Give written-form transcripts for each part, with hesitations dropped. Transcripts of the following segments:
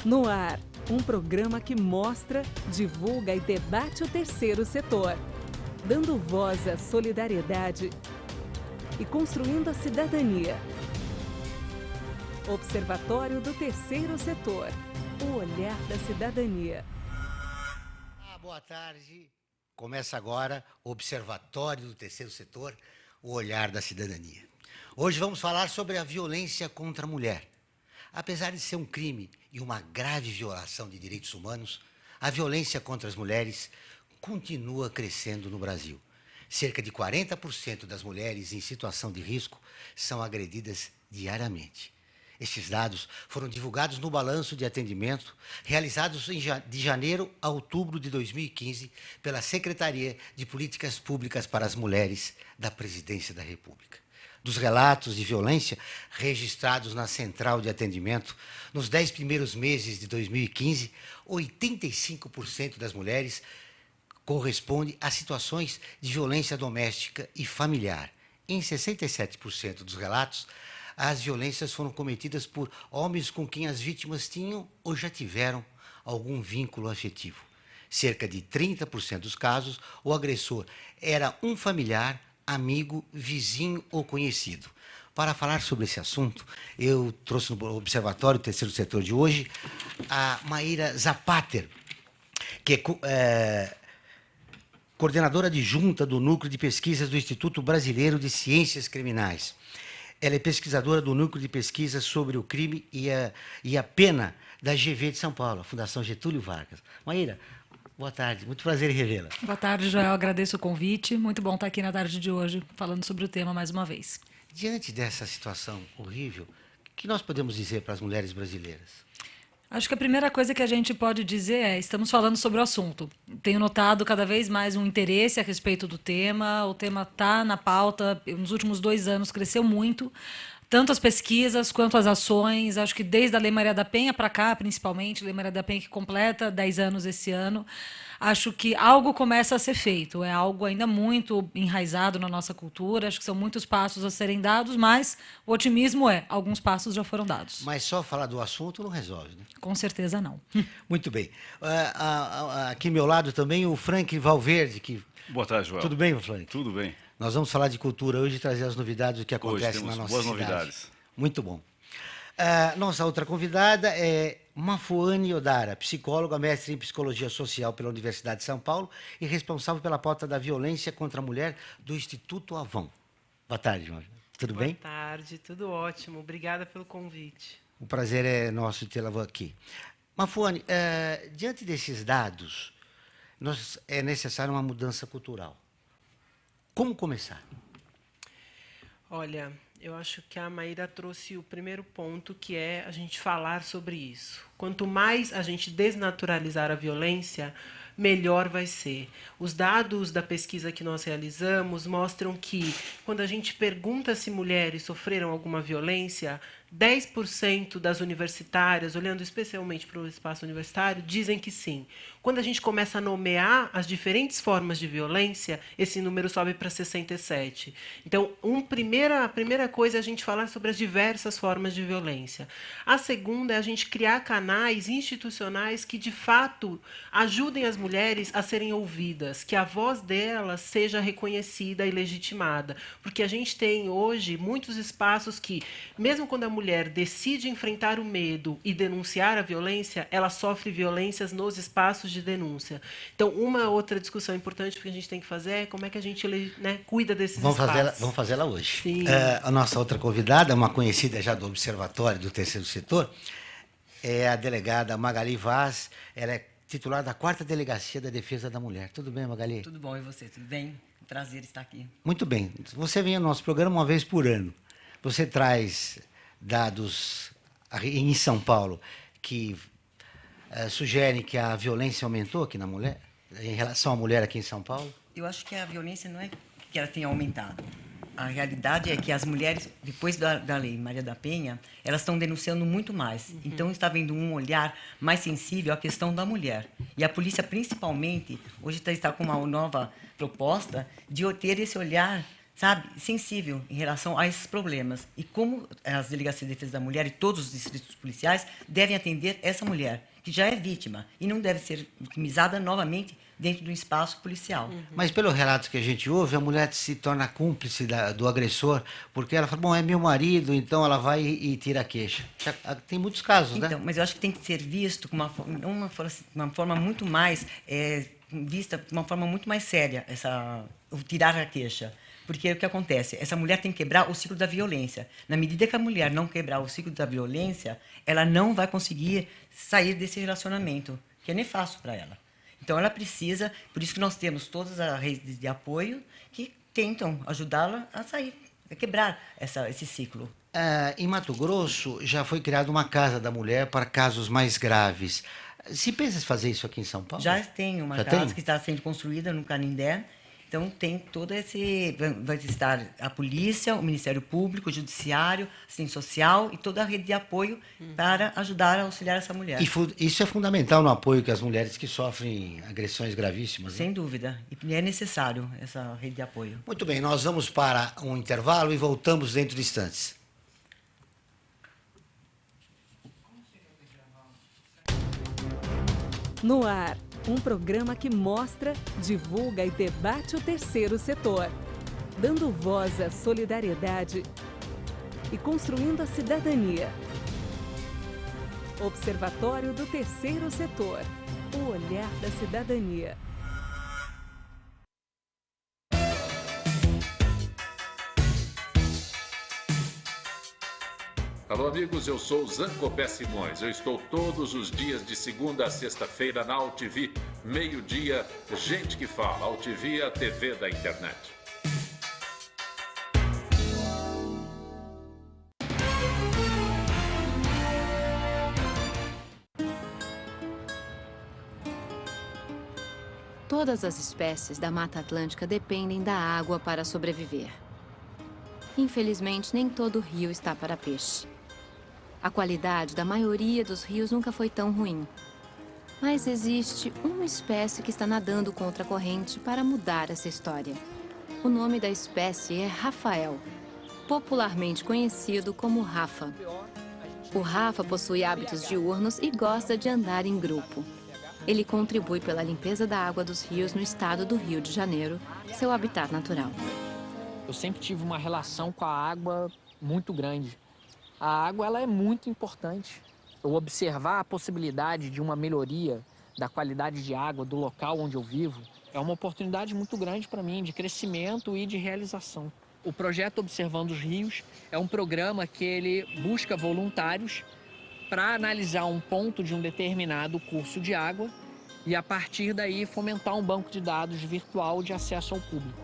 No ar, um programa que mostra, divulga e debate o terceiro setor, dando voz à solidariedade e construindo a cidadania. Observatório do Terceiro Setor, o olhar da cidadania. Boa tarde. Começa agora o Observatório do Terceiro Setor, o olhar da cidadania. Hoje vamos falar sobre a violência contra a mulher. Apesar de ser um crime e uma grave violação de direitos humanos, a violência contra as mulheres continua crescendo no Brasil. Cerca de 40% das mulheres em situação de risco são agredidas diariamente. Estes dados foram divulgados no balanço de atendimento realizados de janeiro a outubro de 2015 pela Secretaria de Políticas Públicas para as Mulheres da Presidência da República. Dos relatos de violência registrados na Central de Atendimento, nos 10 primeiros meses de 2015, 85% das mulheres corresponde a situações de violência doméstica e familiar. Em 67% dos relatos, as violências foram cometidas por homens com quem as vítimas tinham ou já tiveram algum vínculo afetivo. Cerca de 30% dos casos, o agressor era um familiar, amigo, vizinho ou conhecido. Para falar sobre esse assunto, eu trouxe no Observatório do Terceiro Setor de hoje a Maíra Zapater, que é coordenadora adjunta do Núcleo de Pesquisas do Instituto Brasileiro de Ciências Criminais. Ela é pesquisadora do Núcleo de Pesquisa sobre o Crime e a Pena da GV de São Paulo, a Fundação Getúlio Vargas. Maíra, boa tarde, muito prazer em revê-la. Boa tarde, Joel, agradeço o convite. Muito bom estar aqui na tarde de hoje, falando sobre o tema mais uma vez. Diante dessa situação horrível, o que nós podemos dizer para as mulheres brasileiras? Acho que a primeira coisa que a gente pode dizer é: estamos falando sobre o assunto. Tenho notado cada vez mais um interesse a respeito do tema. O tema está na pauta. Nos últimos 2 anos cresceu muito, tanto as pesquisas quanto as ações. Acho que desde a Lei Maria da Penha para cá, principalmente, Lei Maria da Penha que completa 10 anos esse ano, acho que algo começa a ser feito. É algo ainda muito enraizado na nossa cultura. Acho que são muitos passos a serem dados, mas o otimismo alguns passos já foram dados. Mas só falar do assunto não resolve, né? Com certeza não. Muito bem. Aqui ao meu lado também o Frank Valverde. Boa tarde, Joel. Tudo bem, Frank? Tudo bem. Nós vamos falar de cultura hoje e trazer as novidades do que acontece na nossa boas cidade. novidades. Muito bom. Nossa outra convidada é Mafuane Odara, psicóloga, mestre em Psicologia Social pela Universidade de São Paulo e responsável pela pauta da violência contra a mulher do Instituto Avon. Boa tarde, Mafuane. Tudo bem? Boa tarde, tudo ótimo. Obrigada pelo convite. O prazer é nosso de tê-la aqui. Mafuane, diante desses dados, é necessária uma mudança cultural. Como começar? Olha, eu acho que a Maíra trouxe o primeiro ponto, que é a gente falar sobre isso. Quanto mais a gente desnaturalizar a violência, melhor vai ser. Os dados da pesquisa que nós realizamos mostram que, quando a gente pergunta se mulheres sofreram alguma violência, 10% das universitárias, olhando especialmente para o espaço universitário, dizem que sim. Quando a gente começa a nomear as diferentes formas de violência, esse número sobe para 67%. Então, a primeira coisa é a gente falar sobre as diversas formas de violência. A segunda é a gente criar canais institucionais que, de fato, ajudem as mulheres a serem ouvidas, que a voz delas seja reconhecida e legitimada. Porque a gente tem, hoje, muitos espaços que, mesmo quando a mulher decide enfrentar o medo e denunciar a violência, ela sofre violências nos espaços de denúncia. Então, uma outra discussão importante que a gente tem que fazer é como é que a gente cuida desses espaços. Vamos fazê-la hoje. Sim. A nossa outra convidada, uma conhecida já do Observatório do Terceiro Setor, é a delegada Magali Vaz. Ela é titular da 4ª Delegacia da Defesa da Mulher. Tudo bem, Magali? Tudo bom, e você? Tudo bem? Prazer estar aqui. Muito bem. Você vem ao nosso programa uma vez por ano. Você traz dados em São Paulo que sugerem que a violência aumentou aqui na mulher, em relação à mulher aqui em São Paulo? Eu acho que a violência não é que ela tenha aumentado. A realidade é que as mulheres, depois da Lei Maria da Penha, elas estão denunciando muito mais. Uhum. Então, está havendo um olhar mais sensível à questão da mulher. E a polícia, principalmente, hoje está com uma nova proposta de ter esse olhar sabe, sensível em relação a esses problemas. E como as delegacias de defesa da mulher e todos os distritos policiais devem atender essa mulher, que já é vítima, e não deve ser vitimizada novamente dentro do espaço policial. Mas pelo relato que a gente ouve, a mulher se torna cúmplice do agressor, porque ela fala, bom, é meu marido, então ela vai e tira a queixa. Tem muitos casos, Então, né? mas eu acho que tem que ser visto com uma forma muito mais vista de uma forma muito mais séria o tirar a queixa. Porque o que acontece? Essa mulher tem que quebrar o ciclo da violência. Na medida que a mulher não quebrar o ciclo da violência, ela não vai conseguir sair desse relacionamento, que é nefasto para ela. Então, ela precisa, por isso que nós temos todas as redes de apoio que tentam ajudá-la a sair, a quebrar esse ciclo. Em Mato Grosso, já foi criada uma casa da mulher para casos mais graves. Se pensa em fazer isso aqui em São Paulo? Já tem uma Já casa tem? que está sendo construída no Canindé. Então, tem todo esse... Vai estar a polícia, o Ministério Público, o Judiciário, Assistência Social e toda a rede de apoio para ajudar a auxiliar essa mulher. Isso é fundamental no apoio que as mulheres que sofrem agressões gravíssimas. Né? Sem dúvida. E é necessário essa rede de apoio. Muito bem, nós vamos para um intervalo e voltamos dentro de instantes. No ar, um programa que mostra, divulga e debate o terceiro setor, dando voz à solidariedade e construindo a cidadania. Observatório do Terceiro Setor, o olhar da cidadania. Alô, amigos, eu sou Zancopé Simões. Eu estou todos os dias de segunda a sexta-feira na AltV, meio-dia, Gente que Fala. AltV é a TV da internet. Todas as espécies da Mata Atlântica dependem da água para sobreviver. Infelizmente, nem todo rio está para peixe. A qualidade da maioria dos rios nunca foi tão ruim. Mas existe uma espécie que está nadando contra a corrente para mudar essa história. O nome da espécie é Rafael, popularmente conhecido como Rafa. O Rafa possui hábitos diurnos e gosta de andar em grupo. Ele contribui pela limpeza da água dos rios no estado do Rio de Janeiro, seu habitat natural. Eu sempre tive uma relação com a água muito grande. A água ela é muito importante. Eu observar a possibilidade de uma melhoria da qualidade de água do local onde eu vivo é uma oportunidade muito grande para mim de crescimento e de realização. O projeto Observando os Rios é um programa que ele busca voluntários para analisar um ponto de um determinado curso de água e, a partir daí, fomentar um banco de dados virtual de acesso ao público.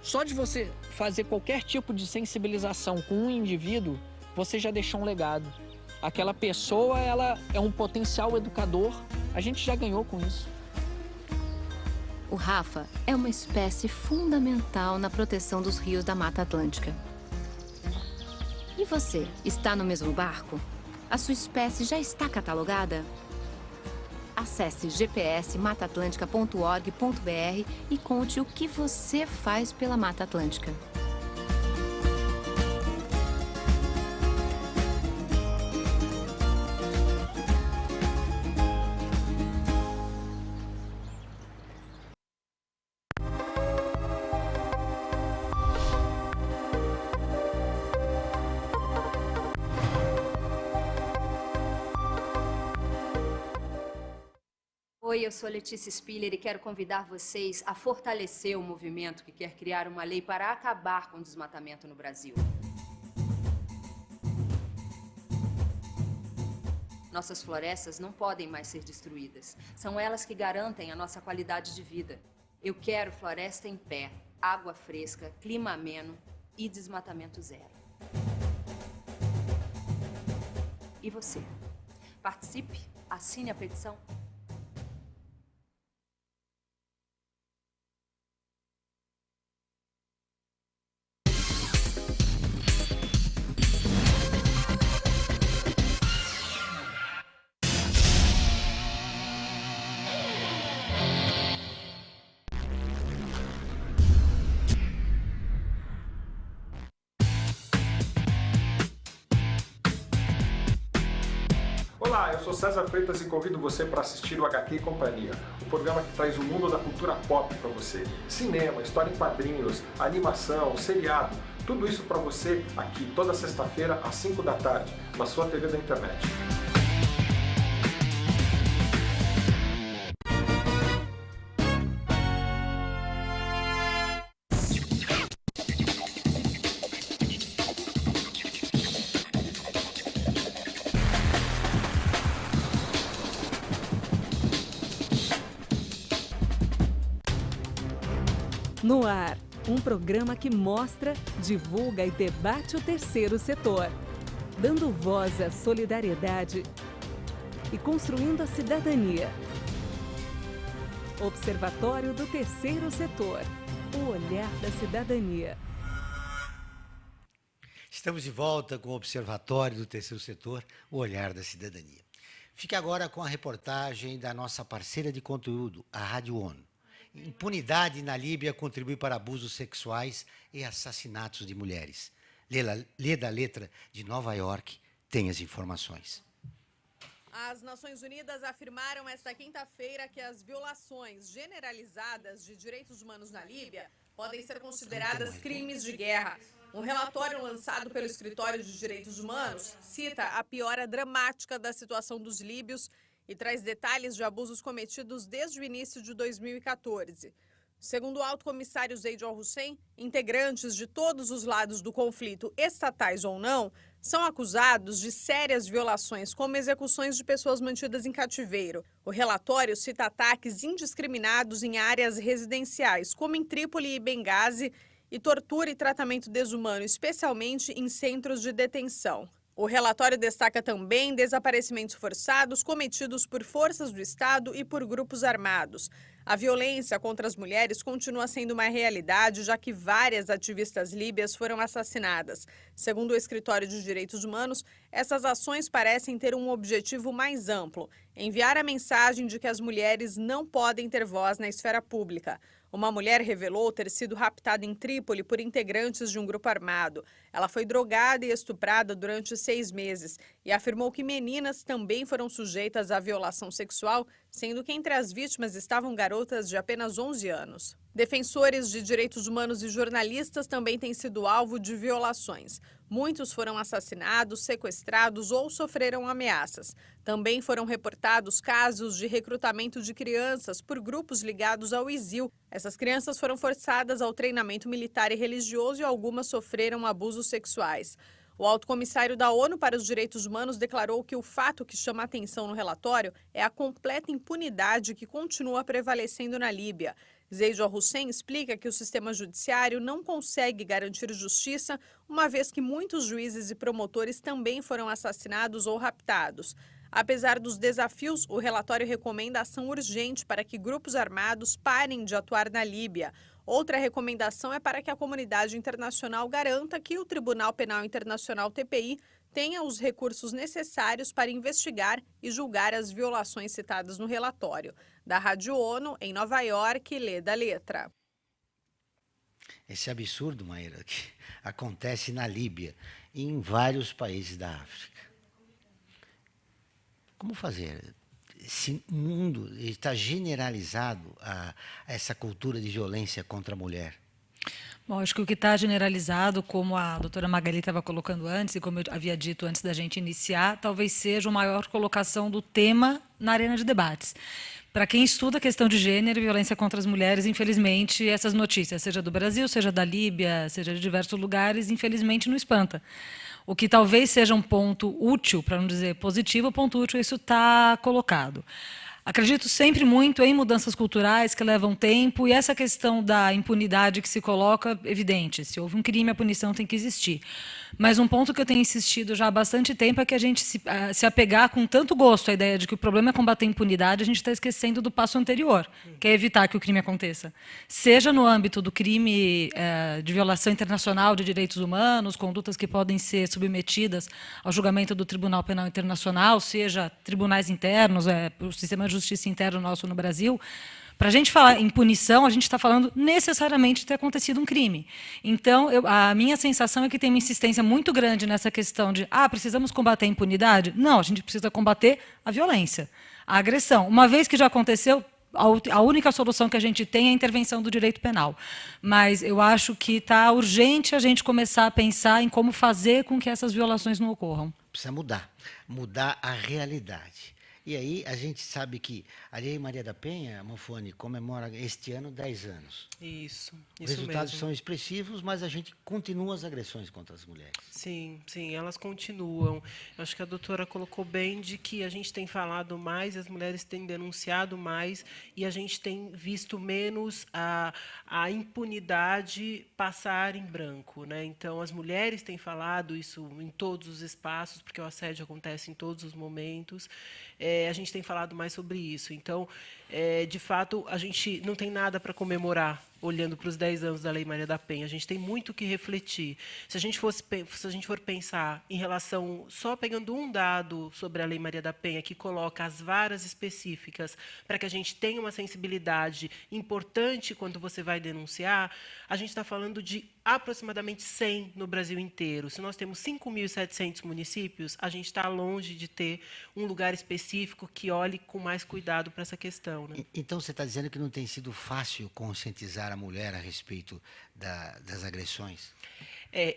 Só de você fazer qualquer tipo de sensibilização com um indivíduo, você já deixou um legado. Aquela pessoa, ela é um potencial educador, a gente já ganhou com isso. O Rafa é uma espécie fundamental na proteção dos rios da Mata Atlântica. E você, está no mesmo barco? A sua espécie já está catalogada? Acesse gpsmataatlântica.org.br e conte o que você faz pela Mata Atlântica. Oi, eu sou Letícia Spiller e quero convidar vocês a fortalecer o movimento que quer criar uma lei para acabar com o desmatamento no Brasil. Nossas florestas não podem mais ser destruídas. São elas que garantem a nossa qualidade de vida. Eu quero floresta em pé, água fresca, clima ameno e desmatamento zero. E você? Participe, assine a petição. Olá, eu sou César Freitas e convido você para assistir o HQ e Companhia, o programa que traz o mundo da cultura pop para você. Cinema, história em quadrinhos, animação, seriado, tudo isso para você aqui toda sexta-feira às 5 da tarde, na sua TV da internet. No ar, um programa que mostra, divulga e debate o terceiro setor, dando voz à solidariedade e construindo a cidadania. Observatório do Terceiro Setor, o olhar da cidadania. Estamos de volta com o Observatório do Terceiro Setor, o olhar da cidadania. Fique agora com a reportagem da nossa parceira de conteúdo, a Rádio ONU. Impunidade na Líbia contribui para abusos sexuais e assassinatos de mulheres. Lê da letra de Nova York, tem as informações. As Nações Unidas afirmaram esta quinta-feira que as violações generalizadas de direitos humanos na Líbia podem ser consideradas crimes de guerra. Um relatório lançado pelo Escritório de Direitos Humanos cita a piora dramática da situação dos líbios e traz detalhes de abusos cometidos desde o início de 2014. Segundo o alto comissário Zeid al-Hussein, integrantes de todos os lados do conflito, estatais ou não, são acusados de sérias violações, como execuções de pessoas mantidas em cativeiro. O relatório cita ataques indiscriminados em áreas residenciais, como em Trípoli e Benghazi, e tortura e tratamento desumano, especialmente em centros de detenção. O relatório destaca também desaparecimentos forçados cometidos por forças do Estado e por grupos armados. A violência contra as mulheres continua sendo uma realidade, já que várias ativistas líbias foram assassinadas. Segundo o Escritório de Direitos Humanos, essas ações parecem ter um objetivo mais amplo: enviar a mensagem de que as mulheres não podem ter voz na esfera pública. Uma mulher revelou ter sido raptada em Trípoli por integrantes de um grupo armado. Ela foi drogada e estuprada durante 6 meses e afirmou que meninas também foram sujeitas à violação sexual, sendo que entre as vítimas estavam garotas de apenas 11 anos. Defensores de direitos humanos e jornalistas também têm sido alvo de violações. Muitos foram assassinados, sequestrados ou sofreram ameaças. Também foram reportados casos de recrutamento de crianças por grupos ligados ao ISIL. Essas crianças foram forçadas ao treinamento militar e religioso e algumas sofreram abusos sexuais. O alto comissário da ONU para os Direitos Humanos declarou que o fato que chama atenção no relatório é a completa impunidade que continua prevalecendo na Líbia. Zeid al-Hussein explica que o sistema judiciário não consegue garantir justiça, uma vez que muitos juízes e promotores também foram assassinados ou raptados. Apesar dos desafios, o relatório recomenda ação urgente para que grupos armados parem de atuar na Líbia. Outra recomendação é para que a comunidade internacional garanta que o Tribunal Penal Internacional, TPI, tenha os recursos necessários para investigar e julgar as violações citadas no relatório. Da Rádio ONU, em Nova York, lê da letra. Esse absurdo, Maíra, que acontece na Líbia e em vários países da África. Como fazer? Esse mundo está generalizado a essa cultura de violência contra a mulher. Bom, acho que o que está generalizado, como a doutora Magali estava colocando antes, e como eu havia dito antes da gente iniciar, talvez seja a maior colocação do tema na arena de debates. Para quem estuda a questão de gênero e violência contra as mulheres, infelizmente, essas notícias, seja do Brasil, seja da Líbia, seja de diversos lugares, infelizmente, não espanta. O que talvez seja um ponto útil, para não dizer positivo, o ponto útil, isso está colocado. Acredito sempre muito em mudanças culturais que levam tempo, e essa questão da impunidade que se coloca, evidente, se houve um crime, a punição tem que existir. Mas um ponto que eu tenho insistido já há bastante tempo é que a gente se apegar com tanto gosto à ideia de que o problema é combater a impunidade, a gente está esquecendo do passo anterior, que é evitar que o crime aconteça. Seja no âmbito do crime de violação internacional de direitos humanos, condutas que podem ser submetidas ao julgamento do Tribunal Penal Internacional, seja tribunais internos, o sistema de justiça interno nosso no Brasil, Para a gente falar em punição, a gente está falando necessariamente de ter acontecido um crime. Então, a minha sensação é que tem uma insistência muito grande nessa questão de precisamos combater a impunidade? Não, a gente precisa combater a violência, a agressão. Uma vez que já aconteceu, a única solução que a gente tem é a intervenção do direito penal. Mas eu acho que está urgente a gente começar a pensar em como fazer com que essas violações não ocorram. Precisa mudar a realidade. E aí a gente sabe que a Lei Maria da Penha, Manfone, comemora este ano 10 anos. Isso Os resultados mesmo. são expressivos, mas a gente continua as agressões contra as mulheres. Sim, elas continuam. Eu acho que a doutora colocou bem de que a gente tem falado mais, as mulheres têm denunciado mais e a gente tem visto menos a impunidade passar em branco, né? Então, as mulheres têm falado isso em todos os espaços, porque o assédio acontece em todos os momentos. A gente tem falado mais sobre isso. Então, de fato, a gente não tem nada para comemorar olhando para os 10 anos da Lei Maria da Penha. A gente tem muito o que refletir. Se a gente for pensar em relação, só pegando um dado sobre a Lei Maria da Penha, que coloca as varas específicas para que a gente tenha uma sensibilidade importante quando você vai denunciar, a gente está falando de aproximadamente 100 no Brasil inteiro. Se nós temos 5.700 municípios, a gente está longe de ter um lugar específico que olhe com mais cuidado para essa questão, né? Então, você está dizendo que não tem sido fácil conscientizar a mulher a respeito das agressões?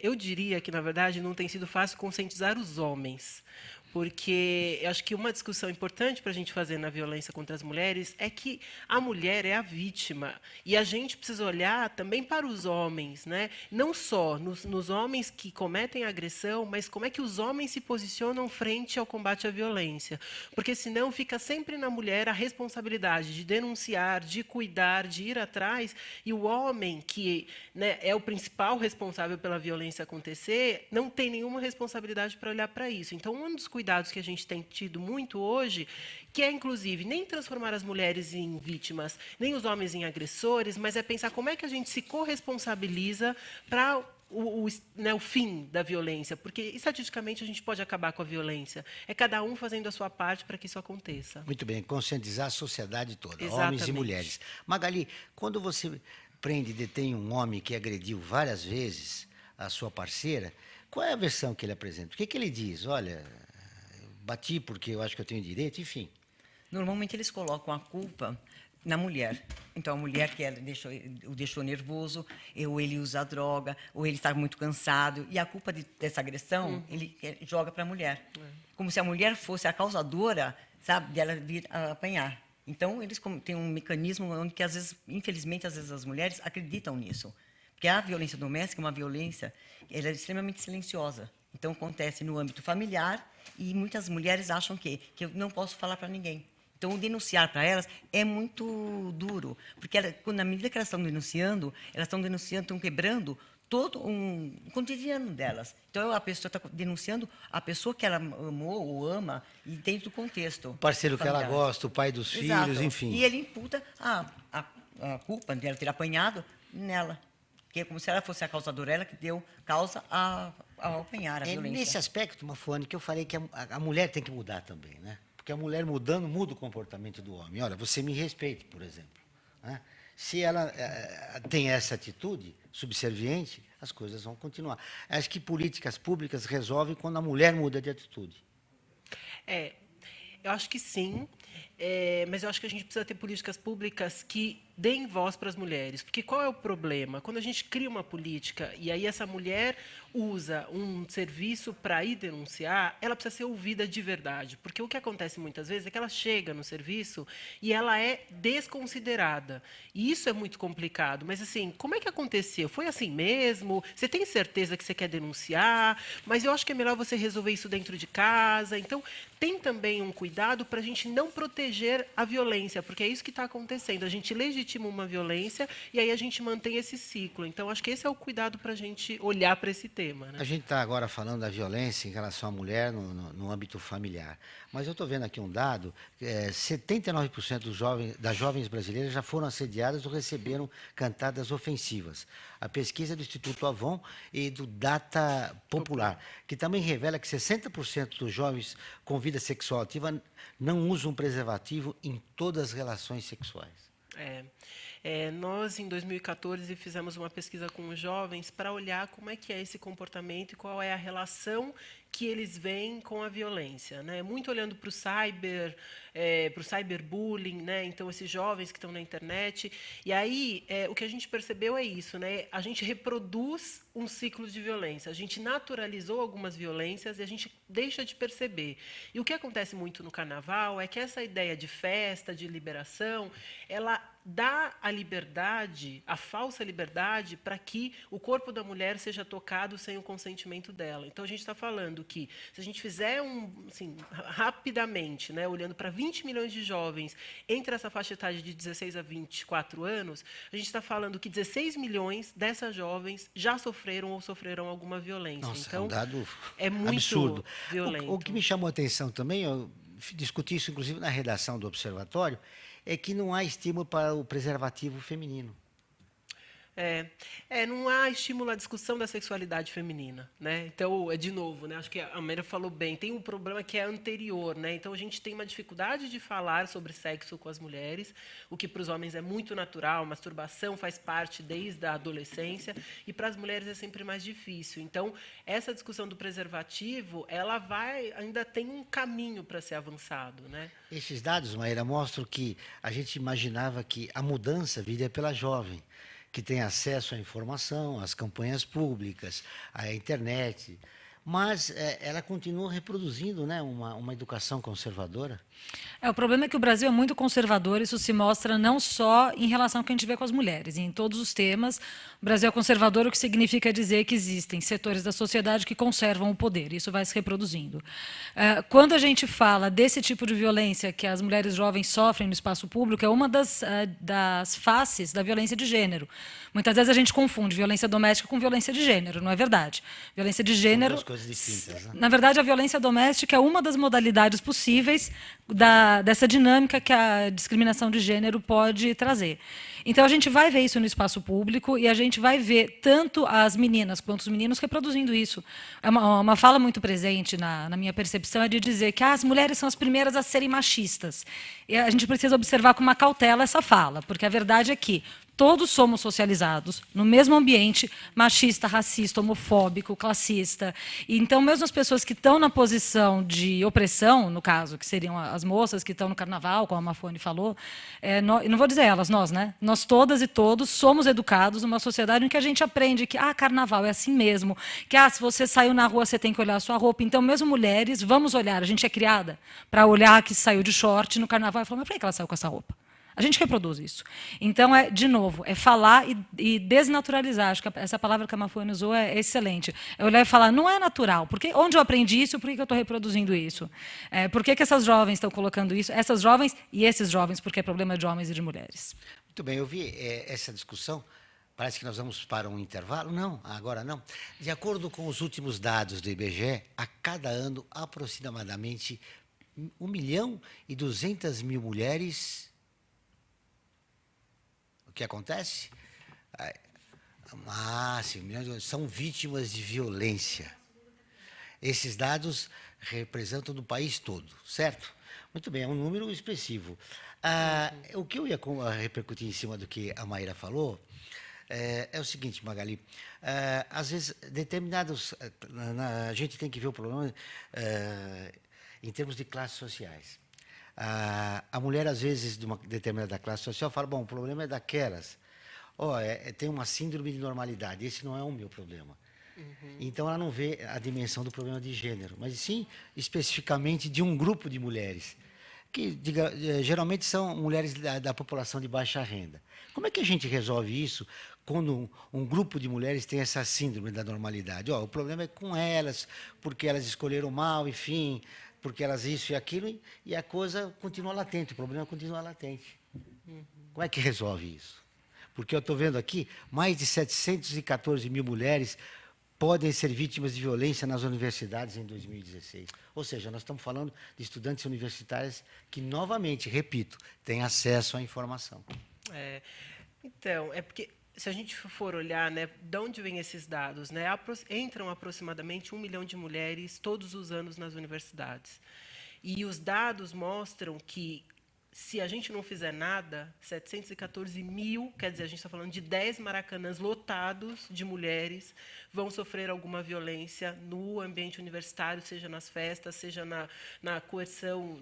Eu diria que, na verdade, não tem sido fácil conscientizar os homens, porque eu acho que uma discussão importante para a gente fazer na violência contra as mulheres é que a mulher é a vítima, e a gente precisa olhar também para os homens, né? Não só nos homens que cometem a agressão, mas como é que os homens se posicionam frente ao combate à violência, porque senão fica sempre na mulher a responsabilidade de denunciar, de cuidar, de ir atrás, e o homem, que, né, é o principal responsável pela violência acontecer, não tem nenhuma responsabilidade para olhar para isso. Então, um dos cuidados que a gente tem tido muito hoje, que é, inclusive, nem transformar as mulheres em vítimas, nem os homens em agressores, mas é pensar como é que a gente se corresponsabiliza para o fim da violência, porque, estatisticamente, a gente pode acabar com a violência. É cada um fazendo a sua parte para que isso aconteça. Muito bem, conscientizar a sociedade toda, Exatamente. homens e mulheres. Magali, quando você prende e detém um homem que agrediu várias vezes a sua parceira, qual é a versão que ele apresenta? O que ele diz? Olha, bati porque eu acho que eu tenho direito, enfim. Normalmente eles colocam a culpa na mulher. Então, a mulher que o deixou nervoso, ou ele usa droga, ou ele está muito cansado. E a culpa dessa agressão, ele joga para a mulher. Como se a mulher fosse a causadora, sabe, dela vir a apanhar. Então, eles têm um mecanismo onde, que, às vezes, infelizmente, às vezes as mulheres acreditam nisso. Porque a violência doméstica é uma violência, ela é extremamente silenciosa. Então, acontece no âmbito familiar e muitas mulheres acham que eu não posso falar para ninguém. Então, denunciar para elas é muito duro, porque na medida que elas estão denunciando, estão quebrando todo um cotidiano delas. Então, a pessoa está denunciando a pessoa que ela amou ou ama e dentro do contexto. O parceiro familiar. que ela gosta, o pai dos Exato. filhos, enfim. E ele imputa a culpa dela ter apanhado nela. Que é como se ela fosse a causadora, ela que deu causa ao apanhar a violência. Nesse aspecto, Manfone, que eu falei que a mulher tem que mudar também, né? Porque a mulher mudando, muda o comportamento do homem. Olha, você me respeite, por exemplo. Né? Se ela tem essa atitude subserviente, as coisas vão continuar. Acho que políticas públicas resolvem quando a mulher muda de atitude. Eu acho que sim, mas eu acho que a gente precisa ter políticas públicas que deem voz para as mulheres. Porque qual é o problema? Quando a gente cria uma política e aí essa mulher usa um serviço para ir denunciar, ela precisa ser ouvida de verdade. Porque o que acontece muitas vezes é que ela chega no serviço e ela é desconsiderada. E isso é muito complicado. Mas, assim, como é que aconteceu? Foi assim mesmo? Você tem certeza que você quer denunciar? Mas eu acho que é melhor você resolver isso dentro de casa. Então, tem também um cuidado para a gente não proteger a violência, porque é isso que está acontecendo. A gente legitima uma violência e aí a gente mantém esse ciclo. Então, acho que esse é o cuidado para a gente olhar para esse tema, né? A gente está agora falando da violência em relação à mulher no âmbito familiar. Mas eu estou vendo aqui um dado, 79% das jovens brasileiras já foram assediadas ou receberam cantadas ofensivas. A pesquisa do Instituto Avon e do Data Popular, que também revela que 60% dos jovens com vida sexual ativa não usam preservativo em todas as relações sexuais. Nós, em 2014, fizemos uma pesquisa com os jovens para olhar como é que é esse comportamento e qual é a relação que eles veem com a violência, né? Muito olhando para o cyberbullying, né? Então, esses jovens que estão na internet. E aí, o que a gente percebeu é isso, né? A gente reproduz um ciclo de violência. A gente naturalizou algumas violências e a gente deixa de perceber. E o que acontece muito no carnaval é que essa ideia de festa, de liberação, ela dá a liberdade, a falsa liberdade, para que o corpo da mulher seja tocado sem o consentimento dela. Então, a gente está falando que, se a gente fizer assim, rapidamente, né, olhando para 20 milhões de jovens entre essa faixa etária de 16 a 24 anos, a gente está falando que 16 milhões dessas jovens já sofreram ou sofrerão alguma violência. Nossa, então, é um dado é muito absurdo. violento. O que me chamou a atenção também, eu discuti isso inclusive na redação do Observatório, é que não há estímulo para o preservativo feminino. Não há estímulo à discussão da sexualidade feminina, né? Então, de novo, né? Acho que a Maíra falou bem. Tem um problema que é anterior, né? Então, a gente tem uma dificuldade de falar sobre sexo com as mulheres, o que para os homens é muito natural. Masturbação faz parte desde a adolescência e para as mulheres é sempre mais difícil. Então, essa discussão do preservativo, ela ainda tem um caminho para ser avançado, né? Esses dados, Maíra, mostram que a gente imaginava que a mudança viria pela jovem, que tem acesso à informação, às campanhas públicas, à internet, mas ela continua reproduzindo, né, uma educação conservadora. O problema é que o Brasil é muito conservador, isso se mostra não só em relação ao que a gente vê com as mulheres, em todos os temas. O Brasil é conservador, o que significa dizer que existem setores da sociedade que conservam o poder, isso vai se reproduzindo. Quando a gente fala desse tipo de violência que as mulheres jovens sofrem no espaço público, é uma das faces da violência de gênero. Muitas vezes a gente confunde violência doméstica com violência de gênero, não é verdade? Violência de gênero... São duas coisas distintas, né? Na verdade, a violência doméstica é uma das modalidades possíveis dessa dinâmica que a discriminação de gênero pode trazer. Então, a gente vai ver isso no espaço público e a gente vai ver tanto as meninas quanto os meninos reproduzindo isso. É uma fala muito presente na minha percepção, é de dizer que as mulheres são as primeiras a serem machistas. E a gente precisa observar com uma cautela essa fala, porque a verdade é que todos somos socializados no mesmo ambiente machista, racista, homofóbico, classista. E, então, mesmo as pessoas que estão na posição de opressão, no caso, que seriam as moças que estão no carnaval, como a Mafone falou, não vou dizer elas, nós, né? Nós todas e todos somos educados numa sociedade em que a gente aprende que carnaval é assim mesmo, que se você saiu na rua, você tem que olhar a sua roupa. Então, mesmo mulheres, vamos olhar. A gente é criada para olhar que saiu de short no carnaval e falar, mas por que ela saiu com essa roupa? A gente reproduz isso. Então, de novo, é falar e desnaturalizar. Acho que essa palavra que a Mafone usou é excelente. É olhar e falar, não é natural. Onde eu aprendi isso, por que eu estou reproduzindo isso? Por que essas jovens estão colocando isso? Essas jovens e esses jovens, porque é problema de homens e de mulheres. Muito bem, eu vi essa discussão. Parece que nós vamos para um intervalo. Não, agora não. De acordo com os últimos dados do IBGE, a cada ano, aproximadamente 1.200.000 mulheres... O que acontece? São vítimas de violência. Esses dados representam no país todo, certo? Muito bem, é um número expressivo. O que eu ia repercutir em cima do que a Maíra falou é o seguinte, Magali. Às vezes, a gente tem que ver o problema em termos de classes sociais. A mulher, às vezes, de uma determinada classe social, fala, bom, o problema é daquelas. Tem uma síndrome de normalidade, esse não é o meu problema. Uhum. Então, ela não vê a dimensão do problema de gênero, mas sim, especificamente, de um grupo de mulheres, que geralmente são mulheres da população de baixa renda. Como é que a gente resolve isso quando um grupo de mulheres tem essa síndrome da normalidade? O problema é com elas, porque elas escolheram mal, enfim... porque elas isso e aquilo, e a coisa continua latente, o problema continua latente. Como é que resolve isso? Porque eu estou vendo aqui, mais de 714.000 mulheres podem ser vítimas de violência nas universidades em 2016. Ou seja, nós estamos falando de estudantes universitários que, novamente, repito, têm acesso à informação. Então, porque... Se a gente for olhar, né, de onde vêm esses dados, né, entram aproximadamente 1 milhão de mulheres todos os anos nas universidades. E os dados mostram que se a gente não fizer nada, 714 mil, quer dizer, a gente está falando de 10 maracanãs lotados de mulheres, vão sofrer alguma violência no ambiente universitário, seja nas festas, seja na coerção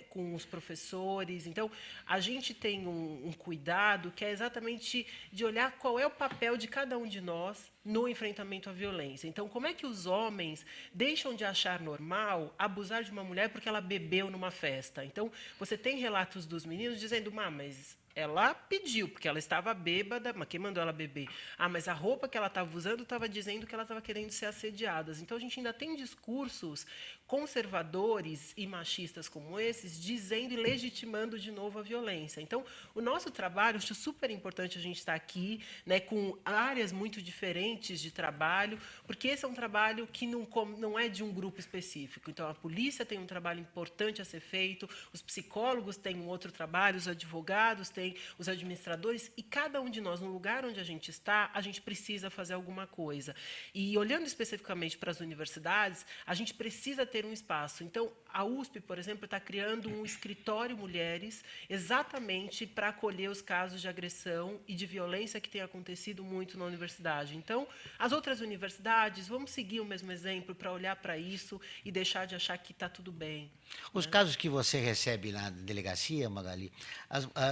com os professores. Então, a gente tem um cuidado que é exatamente de olhar qual é o papel de cada um de nós no enfrentamento à violência. Então, como é que os homens deixam de achar normal abusar de uma mulher porque ela bebeu numa festa? Então, você tem relatos dos meninos dizendo, mas ela pediu, porque ela estava bêbada, mas quem mandou ela beber? Mas a roupa que ela estava usando estava dizendo que ela estava querendo ser assediada. Então, a gente ainda tem discursos conservadores e machistas como esses, dizendo e legitimando de novo a violência. Então, o nosso trabalho, acho super importante a gente estar aqui, né, com áreas muito diferentes de trabalho, porque esse é um trabalho que não é de um grupo específico. Então, a polícia tem um trabalho importante a ser feito, os psicólogos têm um outro trabalho, os advogados têm, os administradores, e cada um de nós, no lugar onde a gente está, a gente precisa fazer alguma coisa. E, olhando especificamente para as universidades, a gente precisa ter um espaço. Então, a USP, por exemplo, está criando um escritório mulheres exatamente para acolher os casos de agressão e de violência que tem acontecido muito na universidade. Então, as outras universidades, vamos seguir o mesmo exemplo para olhar para isso e deixar de achar que está tudo bem. Os casos que você recebe na delegacia, Magali,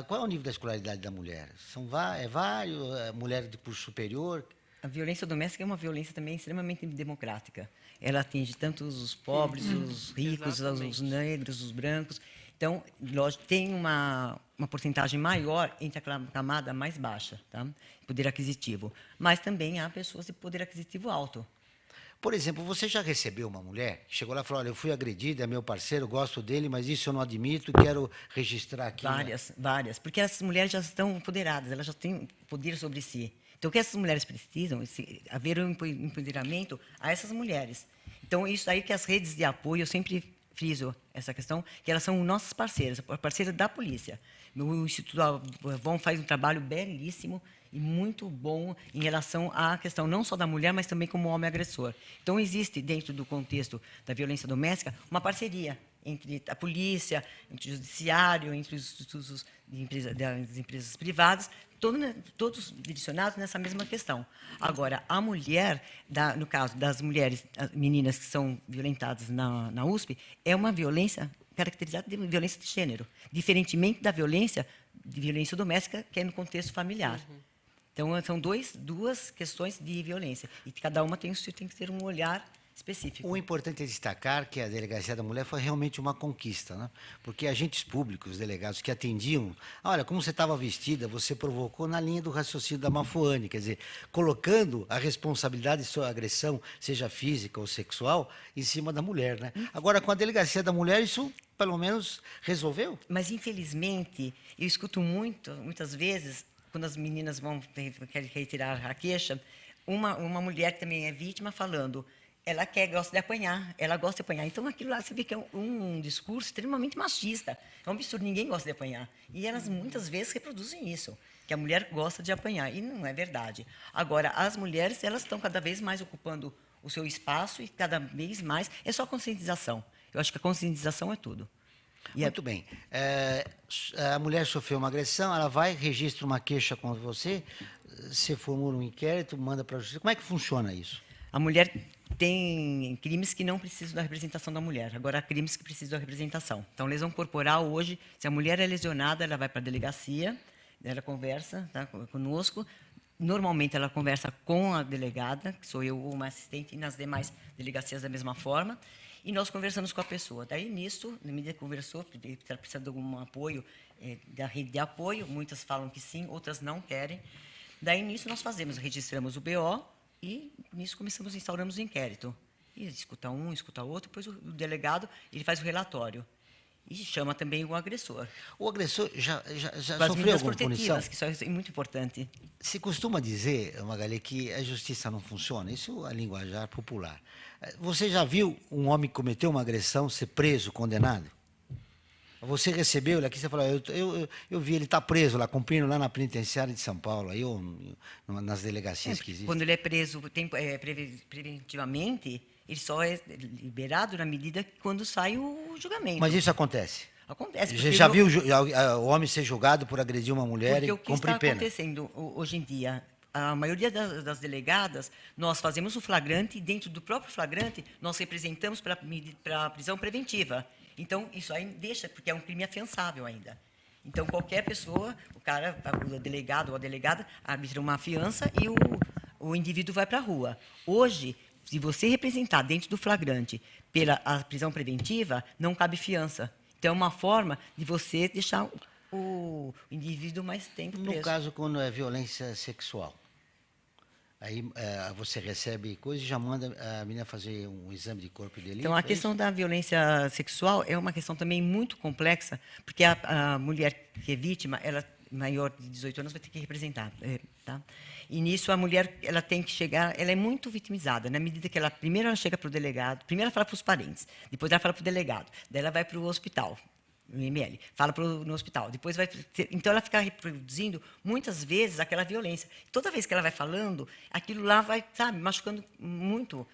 qual é o nível da escolaridade da mulher? É vários? Mulher de curso superior? A violência doméstica é uma violência também extremamente democrática. Ela atinge tanto os pobres, os ricos, os negros, os brancos. Então, lógico, tem uma porcentagem maior entre a camada mais baixa, tá? Poder aquisitivo. Mas também há pessoas de poder aquisitivo alto. Por exemplo, você já recebeu uma mulher que chegou lá e falou, olha, eu fui agredida, é meu parceiro, gosto dele, mas isso eu não admito, quero registrar aqui. Várias. Porque essas mulheres já estão empoderadas, elas já têm poder sobre si. Então, o que essas mulheres precisam é haver um empoderamento a essas mulheres. Então, isso aí que as redes de apoio, eu sempre friso essa questão, que elas são nossas parceiras, parceiras da polícia. O Instituto Avon faz um trabalho belíssimo e muito bom em relação à questão não só da mulher, mas também como homem agressor. Então, existe, dentro do contexto da violência doméstica, uma parceria entre a polícia, entre o judiciário, entre das empresas privadas, todos direcionados nessa mesma questão. Agora, a mulher, no caso das mulheres, as meninas que são violentadas na USP, é uma violência caracterizada de violência de gênero, diferentemente da violência doméstica, que é no contexto familiar. Então, são duas questões de violência, e cada uma tem que ter um olhar específico. O importante é destacar que a Delegacia da Mulher foi realmente uma conquista, né? Porque agentes públicos, delegados que atendiam, olha, como você estava vestida, você provocou na linha do raciocínio da Mafuane, quer dizer, colocando a responsabilidade de sua agressão, seja física ou sexual, em cima da mulher, né? Agora, com a Delegacia da Mulher, isso pelo menos resolveu? Mas, infelizmente, eu escuto muitas vezes, quando as meninas querem retirar a queixa, uma mulher que também é vítima falando, ela gosta de apanhar, Então, aquilo lá, você vê que é um discurso extremamente machista. É um absurdo, ninguém gosta de apanhar. E elas, muitas vezes, reproduzem isso, que a mulher gosta de apanhar, e não é verdade. Agora, as mulheres, elas estão cada vez mais ocupando o seu espaço, e cada vez mais é só conscientização. Eu acho que a conscientização é tudo. Muito bem. A mulher sofreu uma agressão, ela vai, registra uma queixa contra você, você formula um inquérito, manda para a justiça. Como é que funciona isso? A mulher tem crimes que não precisam da representação da mulher. Agora, há crimes que precisam da representação. Então, lesão corporal, hoje, se a mulher é lesionada, ela vai para a delegacia, ela conversa conosco. Normalmente, ela conversa com a delegada, que sou eu ou uma assistente, e nas demais delegacias da mesma forma. E nós conversamos com a pessoa. Daí, nisso, na medida que conversou, ela precisa de algum apoio, da rede de apoio, muitas falam que sim, outras não querem. Daí, nisso, nós registramos o BO, e nisso instauramos o inquérito. E escuta um, escuta outro, depois o delegado ele faz o relatório. E chama também o agressor. O agressor já sofreu alguma punição? Que isso é muito importante. Se costuma dizer, Magali, que a justiça não funciona. Isso é a linguajar popular. Você já viu um homem que cometeu uma agressão ser preso, condenado? Você recebeu ele aqui, você falou, eu vi ele está preso lá, cumprindo lá na penitenciária de São Paulo, aí, ou nas delegacias que existem. Quando ele é preso preventivamente, ele só é liberado na medida que quando sai o julgamento. Mas isso acontece? Acontece. Você já viu o homem ser julgado por agredir uma mulher e cumprir pena? O que está acontecendo hoje em dia? A maioria das delegadas, nós fazemos o flagrante e dentro do próprio flagrante nós representamos para a prisão preventiva. Então, isso aí deixa, porque é um crime afiançável ainda. Então, qualquer pessoa, o delegado ou a delegada, arbitra uma fiança e o indivíduo vai para a rua. Hoje, se você representar dentro do flagrante a prisão preventiva, não cabe fiança. Então, é uma forma de você deixar o indivíduo mais tempo preso. No caso, quando é violência sexual, aí você recebe coisa e já manda a menina fazer um exame de corpo de delito? Então, a questão da violência sexual é uma questão também muito complexa, porque a mulher que é vítima, ela maior de 18 anos vai ter que representar, tá? E nisso a mulher ela tem que chegar, ela é muito vitimizada, na medida que primeiro ela chega para o delegado, primeiro ela fala para os parentes, depois ela fala para o delegado, daí ela vai para o hospital, no IML, fala no hospital, depois então ela fica reproduzindo muitas vezes aquela violência. Toda vez que ela vai falando, aquilo lá vai, sabe, machucando muito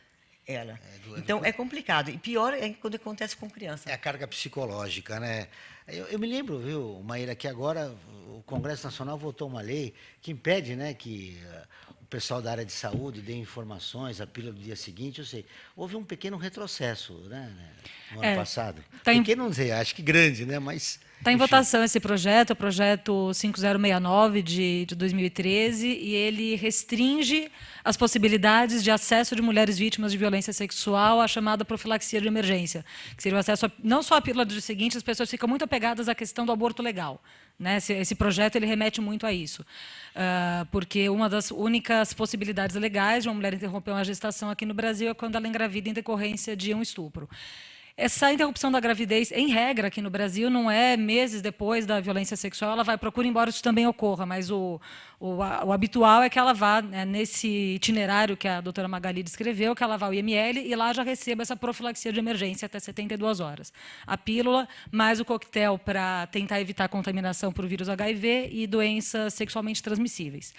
ela. Então é complicado e pior é quando acontece com criança. É a carga psicológica, né? Eu me lembro, viu, Maíra, que agora o Congresso Nacional votou uma lei que impede, né, que o pessoal da área de saúde dê informações, a pílula do dia seguinte. Eu sei, houve um pequeno retrocesso, né, no ano passado. Pequeno, não sei, acho que grande, né, mas... Está em votação esse projeto, o projeto 5069 de 2013, e ele restringe as possibilidades de acesso de mulheres vítimas de violência sexual à chamada profilaxia de emergência, que seria o acesso não só à pílula do dia seguinte, as pessoas ficam muito apegadas à questão do aborto legal, né? Esse projeto ele remete muito a isso, porque uma das únicas possibilidades legais de uma mulher interromper uma gestação aqui no Brasil é quando ela engravida em decorrência de um estupro. Essa interrupção da gravidez, em regra, aqui no Brasil, não é meses depois da violência sexual, ela vai procurar, embora isso também ocorra, mas o habitual é que ela vá, né, nesse itinerário que a doutora Magali descreveu, que ela vá ao IML e lá já receba essa profilaxia de emergência até 72 horas. A pílula, mais o coquetel para tentar evitar a contaminação por vírus HIV e doenças sexualmente transmissíveis.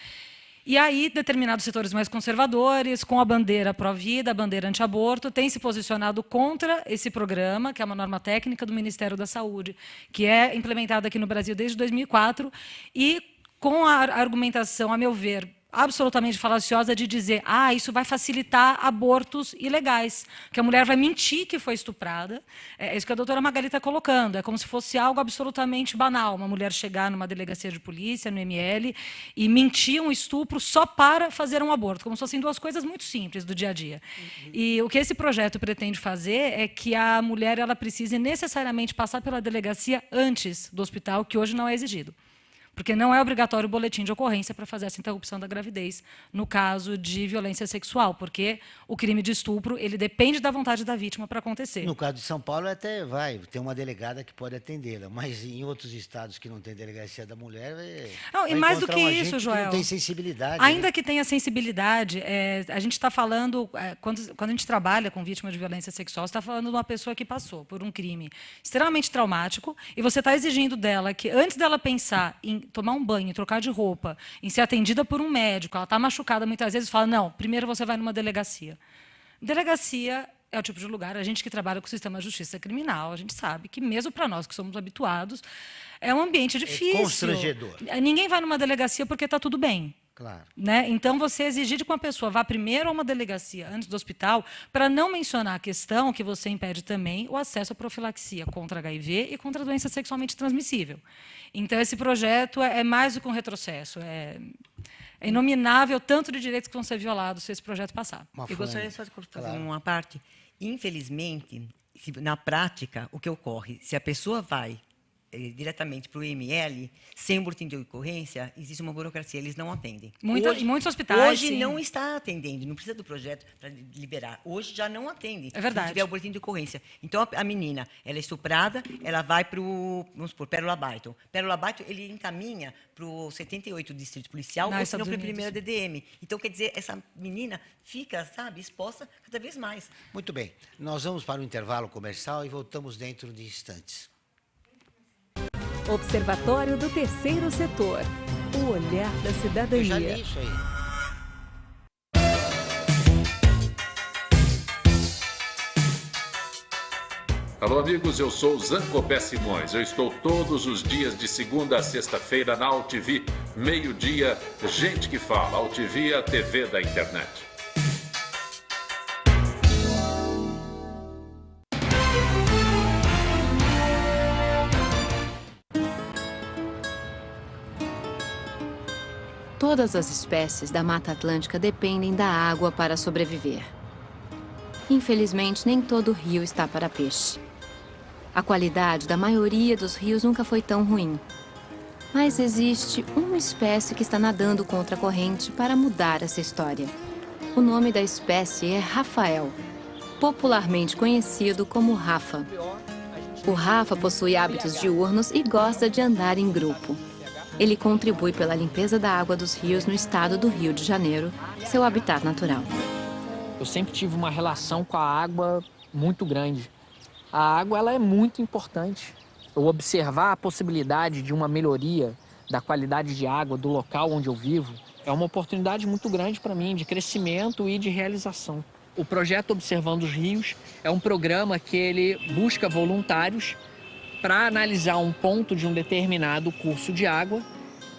E aí, determinados setores mais conservadores, com a bandeira pró-vida, a bandeira anti-aborto, têm se posicionado contra esse programa, que é uma norma técnica do Ministério da Saúde, que é implementada aqui no Brasil desde 2004, e com a argumentação, a meu ver, absolutamente falaciosa de dizer isso vai facilitar abortos ilegais, que a mulher vai mentir que foi estuprada. É isso que a doutora Magali está colocando. É como se fosse algo absolutamente banal, uma mulher chegar numa delegacia de polícia, no ML, e mentir um estupro só para fazer um aborto, como se fossem duas coisas muito simples do dia a dia. E o que esse projeto pretende fazer é que a mulher ela precise necessariamente passar pela delegacia antes do hospital, que hoje não é exigido. Porque não é obrigatório o boletim de ocorrência para fazer essa interrupção da gravidez no caso de violência sexual, porque o crime de estupro ele depende da vontade da vítima para acontecer. No caso de São Paulo, até tem uma delegada que pode atendê-la, mas em outros estados que não tem delegacia da mulher... Não, e mais do que isso, Joel... não tem sensibilidade. Ainda que tenha sensibilidade, a gente está falando... Quando a gente trabalha com vítima de violência sexual, você está falando de uma pessoa que passou por um crime extremamente traumático e você está exigindo dela que, antes dela pensar em tomar um banho, trocar de roupa, em ser atendida por um médico, ela está machucada muitas vezes, fala, não, primeiro você vai numa delegacia. Delegacia é o tipo de lugar, a gente que trabalha com o sistema de justiça criminal, a gente sabe que, mesmo para nós que somos habituados, é um ambiente difícil. É constrangedor. Ninguém vai numa delegacia porque está tudo bem. Claro. Né? Então, você exigir de que uma pessoa vá primeiro a uma delegacia antes do hospital, para não mencionar a questão que você impede também o acesso à profilaxia contra HIV e contra a doença sexualmente transmissível. Então, esse projeto é mais do que um retrocesso. É inominável tanto de direitos que vão ser violados se esse projeto passar. Eu gostaria só de fazer uma parte. Infelizmente, na prática, o que ocorre? Se a pessoa vai diretamente para o IML, sem um boletim de ocorrência, existe uma burocracia, eles não atendem. Em muitos hospitais, hoje sim. não está atendendo, não precisa do projeto para liberar. Hoje já não atende. É verdade. Se tiver o boletim de ocorrência. Então, a menina, ela é estuprada, ela vai para o, vamos supor, Pérola Byton. Pérola Byton, ele encaminha para o 78 Distrito Policial, ou se não para a primeira DDM. Então, quer dizer, essa menina fica, sabe, exposta cada vez mais. Muito bem. Nós vamos para o intervalo comercial e voltamos dentro de instantes. Observatório do Terceiro Setor. O olhar da cidadania. Eu já li isso aí. Alô, amigos, eu sou Zancopé Simões. Eu estou todos os dias de segunda a sexta-feira na UTV, meio-dia, Gente que Fala. UTV é a TV da internet. Todas as espécies da Mata Atlântica dependem da água para sobreviver. Infelizmente, nem todo rio está para peixe. A qualidade da maioria dos rios nunca foi tão ruim. Mas existe uma espécie que está nadando contra a corrente para mudar essa história. O nome da espécie é Rafael, popularmente conhecido como Rafa. O Rafa possui hábitos diurnos e gosta de andar em grupo. Ele contribui pela limpeza da água dos rios no estado do Rio de Janeiro, seu habitat natural. Eu sempre tive uma relação com a água muito grande. A água ela é muito importante. Eu observar a possibilidade de uma melhoria da qualidade de água do local onde eu vivo é uma oportunidade muito grande para mim de crescimento e de realização. O projeto Observando os Rios é um programa que ele busca voluntários para analisar um ponto de um determinado curso de água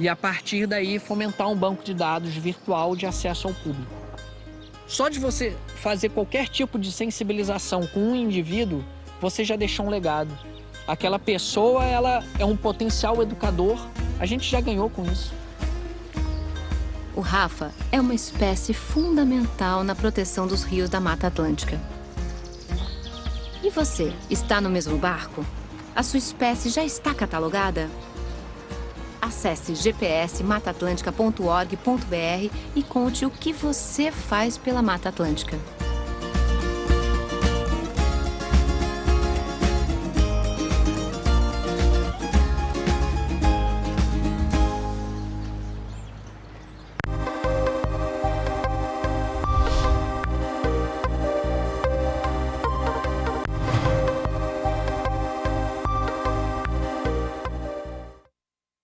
e, a partir daí, fomentar um banco de dados virtual de acesso ao público. Só de você fazer qualquer tipo de sensibilização com um indivíduo, você já deixou um legado. Aquela pessoa, ela é um potencial educador, a gente já ganhou com isso. O Rafa é uma espécie fundamental na proteção dos rios da Mata Atlântica. E você, está no mesmo barco? A sua espécie já está catalogada? Acesse gpsmataatlântica.org.br e conte o que você faz pela Mata Atlântica.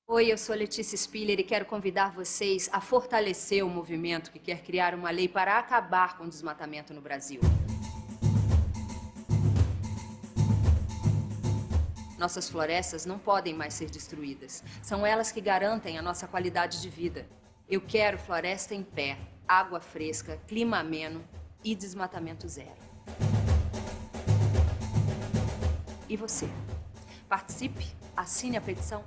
Oi, eu sou Letícia Spiller e quero convidar vocês a fortalecer o movimento que quer criar uma lei para acabar com o desmatamento no Brasil. Nossas florestas não podem mais ser destruídas. São elas que garantem a nossa qualidade de vida. Eu quero floresta em pé, água fresca, clima ameno e desmatamento zero. E você? Participe, assine a petição.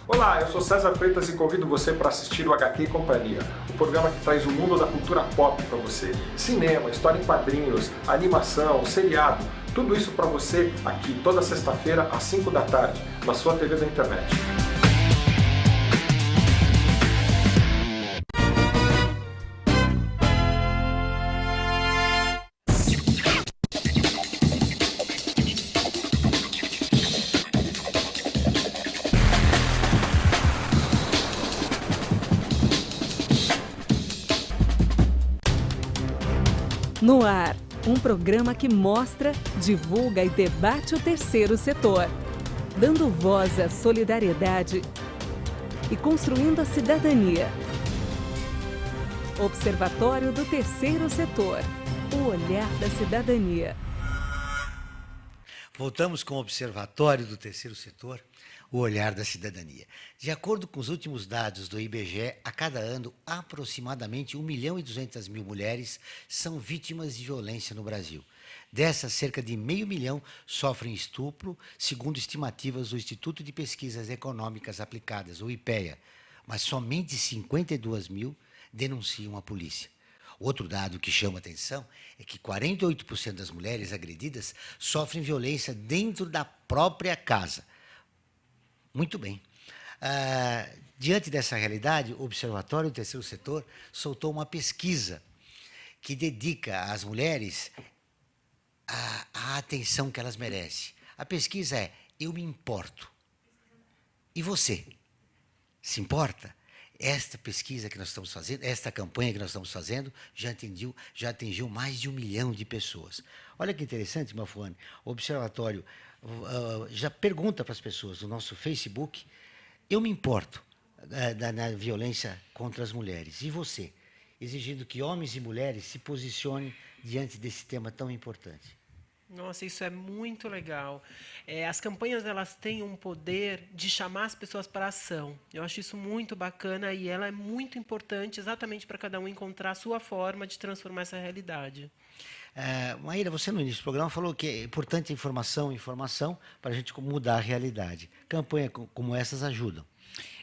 Olá, eu sou César Freitas e convido você para assistir o HQ e Companhia, o programa que traz o mundo da cultura pop para você. Cinema, história em quadrinhos, animação, seriado, tudo isso para você aqui toda sexta-feira às 5 da tarde, na sua TV da internet. No ar, um programa que mostra, divulga e debate o terceiro setor, dando voz à solidariedade e construindo a cidadania. Observatório do Terceiro Setor, o olhar da cidadania. Voltamos com o Observatório do Terceiro Setor, o olhar da cidadania. De acordo com os últimos dados do IBGE, a cada ano, aproximadamente 1.200.000 mulheres são vítimas de violência no Brasil. Dessas, cerca de 500 mil sofrem estupro, segundo estimativas do Instituto de Pesquisas Econômicas Aplicadas, o IPEA, mas somente 52 mil denunciam a polícia. Outro dado que chama atenção é que 48% das mulheres agredidas sofrem violência dentro da própria casa. Muito bem. Diante dessa realidade, o Observatório do Terceiro Setor soltou uma pesquisa que dedica às mulheres a atenção que elas merecem. A pesquisa é Eu Me Importo. E você? Se importa? Esta pesquisa que nós estamos fazendo, esta campanha que nós estamos fazendo, já atingiu mais de 1 milhão de pessoas. Olha que interessante, Mafone. O Observatório já pergunta para as pessoas no nosso Facebook: eu me importo na violência contra as mulheres. E você? Exigindo que homens e mulheres se posicionem diante desse tema tão importante. Nossa, isso é muito legal. As campanhas, elas têm um poder de chamar as pessoas para a ação. Eu acho isso muito bacana e ela é muito importante exatamente para cada um encontrar a sua forma de transformar essa realidade. Maíra, você no início do programa falou que é importante a informação para a gente mudar a realidade. Campanhas como essas ajudam.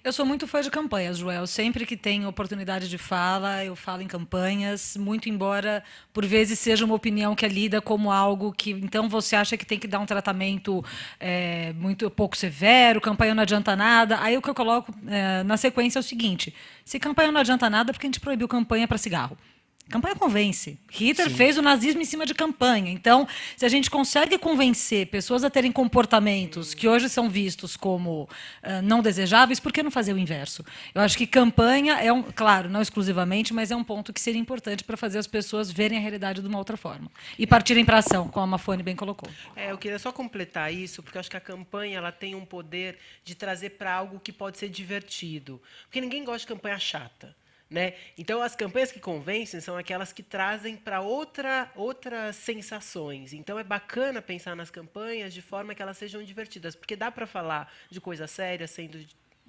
Eu sou muito fã de campanhas, Joel. Sempre que tenho oportunidade de fala, eu falo em campanhas, muito embora, por vezes, seja uma opinião que é lida como algo que, então, você acha que tem que dar um tratamento muito pouco severo, campanha não adianta nada. Aí o que eu coloco na sequência é o seguinte: se campanha não adianta nada, é porque a gente proibiu campanha para cigarro. Campanha convence. Hitler fez o nazismo em cima de campanha. Então, se a gente consegue convencer pessoas a terem comportamentos que hoje são vistos como não desejáveis, por que não fazer o inverso? Eu acho que campanha claro, não exclusivamente, mas é um ponto que seria importante para fazer as pessoas verem a realidade de uma outra forma e partirem para a ação, como a Mafone bem colocou. Eu queria só completar isso, porque eu acho que a campanha ela tem um poder de trazer para algo que pode ser divertido. Porque ninguém gosta de campanha chata. Né? Então, as campanhas que convencem são aquelas que trazem para outras sensações. Então, é bacana pensar nas campanhas de forma que elas sejam divertidas, porque dá para falar de coisa séria sendo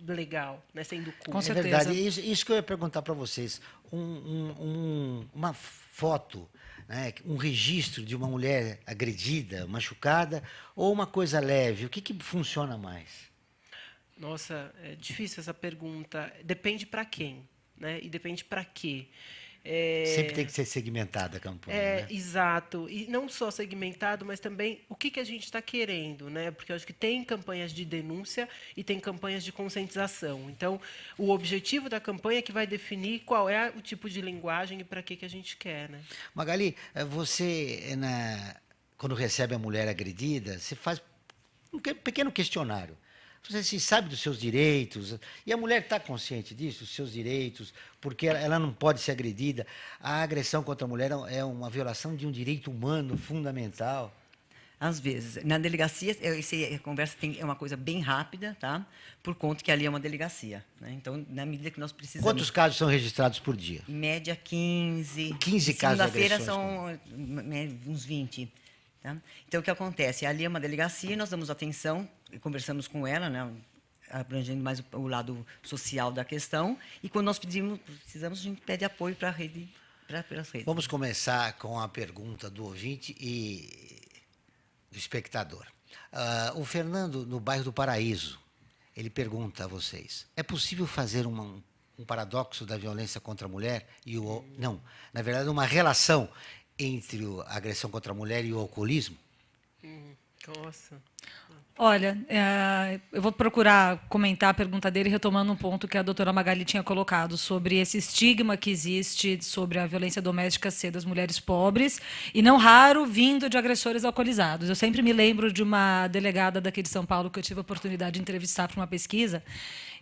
legal, né? Sendo cool. Com certeza. É verdade. Isso que eu ia perguntar para vocês. Uma foto, né? Um registro de uma mulher agredida, machucada, ou uma coisa leve, o que funciona mais? Nossa, é difícil essa pergunta. Depende para quem. Né? E depende para quê. Sempre tem que ser segmentada a campanha. Né? Exato. E não só segmentado, mas também o que a gente está querendo. Né? Porque eu acho que tem campanhas de denúncia e tem campanhas de conscientização. Então, o objetivo da campanha é que vai definir qual é o tipo de linguagem e para que a gente quer. Né? Magali, você, quando recebe a mulher agredida, você faz um pequeno questionário. Você sabe dos seus direitos, e a mulher está consciente disso, dos seus direitos, porque ela não pode ser agredida. A agressão contra a mulher é uma violação de um direito humano fundamental. Às vezes. Na delegacia, a conversa é uma coisa bem rápida, tá? Por conta que ali é uma delegacia. Né? Então, na medida que nós precisamos... Quantos casos são registrados por dia? Em média, 15. 15 casos de agressões. Segunda-feira são uns 20. Tá? Então, o que acontece? Ali é uma delegacia, nós damos atenção, conversamos com ela, né, abrangendo mais o lado social da questão, e quando nós precisamos, a gente pede apoio para a rede, pelas redes. Vamos começar com a pergunta do ouvinte e do espectador. O Fernando, no bairro do Paraíso, ele pergunta a vocês: é possível fazer um paradoxo da violência contra a mulher e não, na verdade, uma relação entre a agressão contra a mulher e o alcoolismo? Nossa. Olha, eu vou procurar comentar a pergunta dele retomando um ponto que a doutora Magali tinha colocado sobre esse estigma que existe sobre a violência doméstica ser das mulheres pobres e não raro vindo de agressores alcoolizados. Eu sempre me lembro de uma delegada daqui de São Paulo que eu tive a oportunidade de entrevistar para uma pesquisa.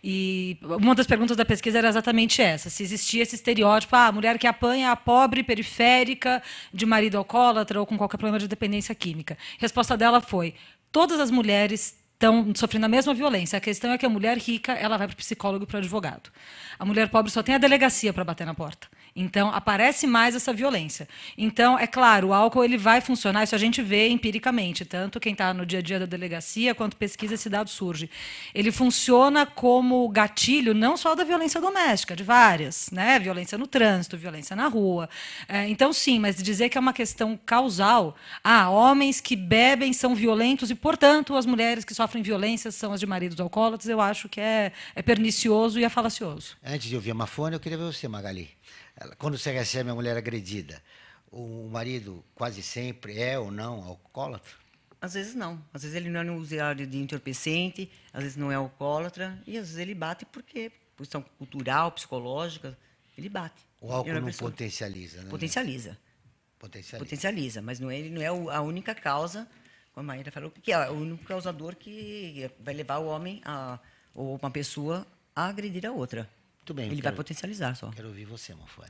E uma das perguntas da pesquisa era exatamente essa: se existia esse estereótipo, a mulher que apanha a pobre periférica de marido alcoólatra ou com qualquer problema de dependência química. A resposta dela foi: todas as mulheres estão sofrendo a mesma violência. A questão é que a mulher rica ela vai para o psicólogo e para o advogado. A mulher pobre só tem a delegacia para bater na porta. Então, aparece mais essa violência. Então, é claro, o álcool ele vai funcionar, isso a gente vê empiricamente, tanto quem está no dia a dia da delegacia, quanto pesquisa, esse dado surge. Ele funciona como gatilho não só da violência doméstica, de várias, né? Violência no trânsito, violência na rua. Então, sim, mas dizer que é uma questão causal, homens que bebem são violentos e, portanto, as mulheres que sofrem violência são as de maridos alcoólatras, eu acho que é pernicioso e é falacioso. Antes de ouvir a Mafone, eu queria ver você, Magali. Quando você recebe uma mulher agredida, o marido quase sempre é ou não alcoólatra? Às vezes não. Às vezes ele não é um usuário de entorpecente, às vezes não é alcoólatra, e às vezes ele bate porque, por questão cultural, psicológica, ele bate. O álcool não potencializa, né? Potencializa, mas ele não é a única causa, como a Maíra falou, que é o único causador que vai levar o homem a ou uma pessoa a agredir a outra. Muito bem. Ele vai potencializar só. Quero ouvir você, Mafone.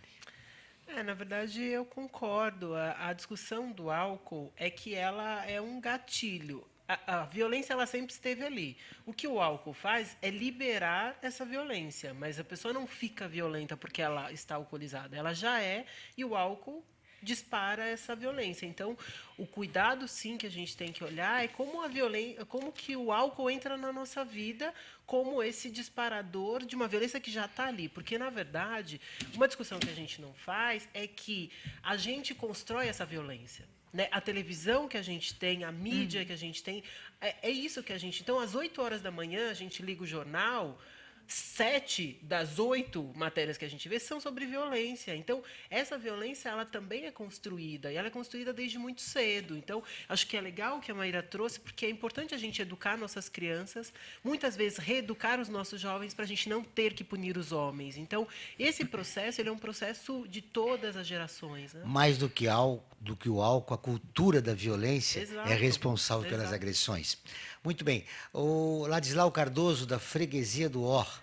Na verdade, eu concordo. A discussão do álcool é que ela é um gatilho. A violência ela sempre esteve ali. O que o álcool faz é liberar essa violência, mas a pessoa não fica violenta porque ela está alcoolizada. Ela já é, e o álcool dispara essa violência. Então, o cuidado, sim, que a gente tem que olhar é como a violência, como que o álcool entra na nossa vida como esse disparador de uma violência que já está ali. Porque, na verdade, uma discussão que a gente não faz é que a gente constrói essa violência. Né? A televisão que a gente tem, a mídia que a gente tem, é isso que a gente... Então, às 8 horas da manhã, a gente liga o jornal... 7 das 8 matérias que a gente vê são sobre violência. Então, essa violência ela também é construída, e ela é construída desde muito cedo. Então, acho que é legal o que a Maíra trouxe, porque é importante a gente educar nossas crianças, muitas vezes reeducar os nossos jovens para a gente não ter que punir os homens. Então, esse processo ele é um processo de todas as gerações. Né? Mais do que o álcool, a cultura da violência é responsável pelas agressões. Muito bem. O Ladislau Cardoso, da Freguesia do Or.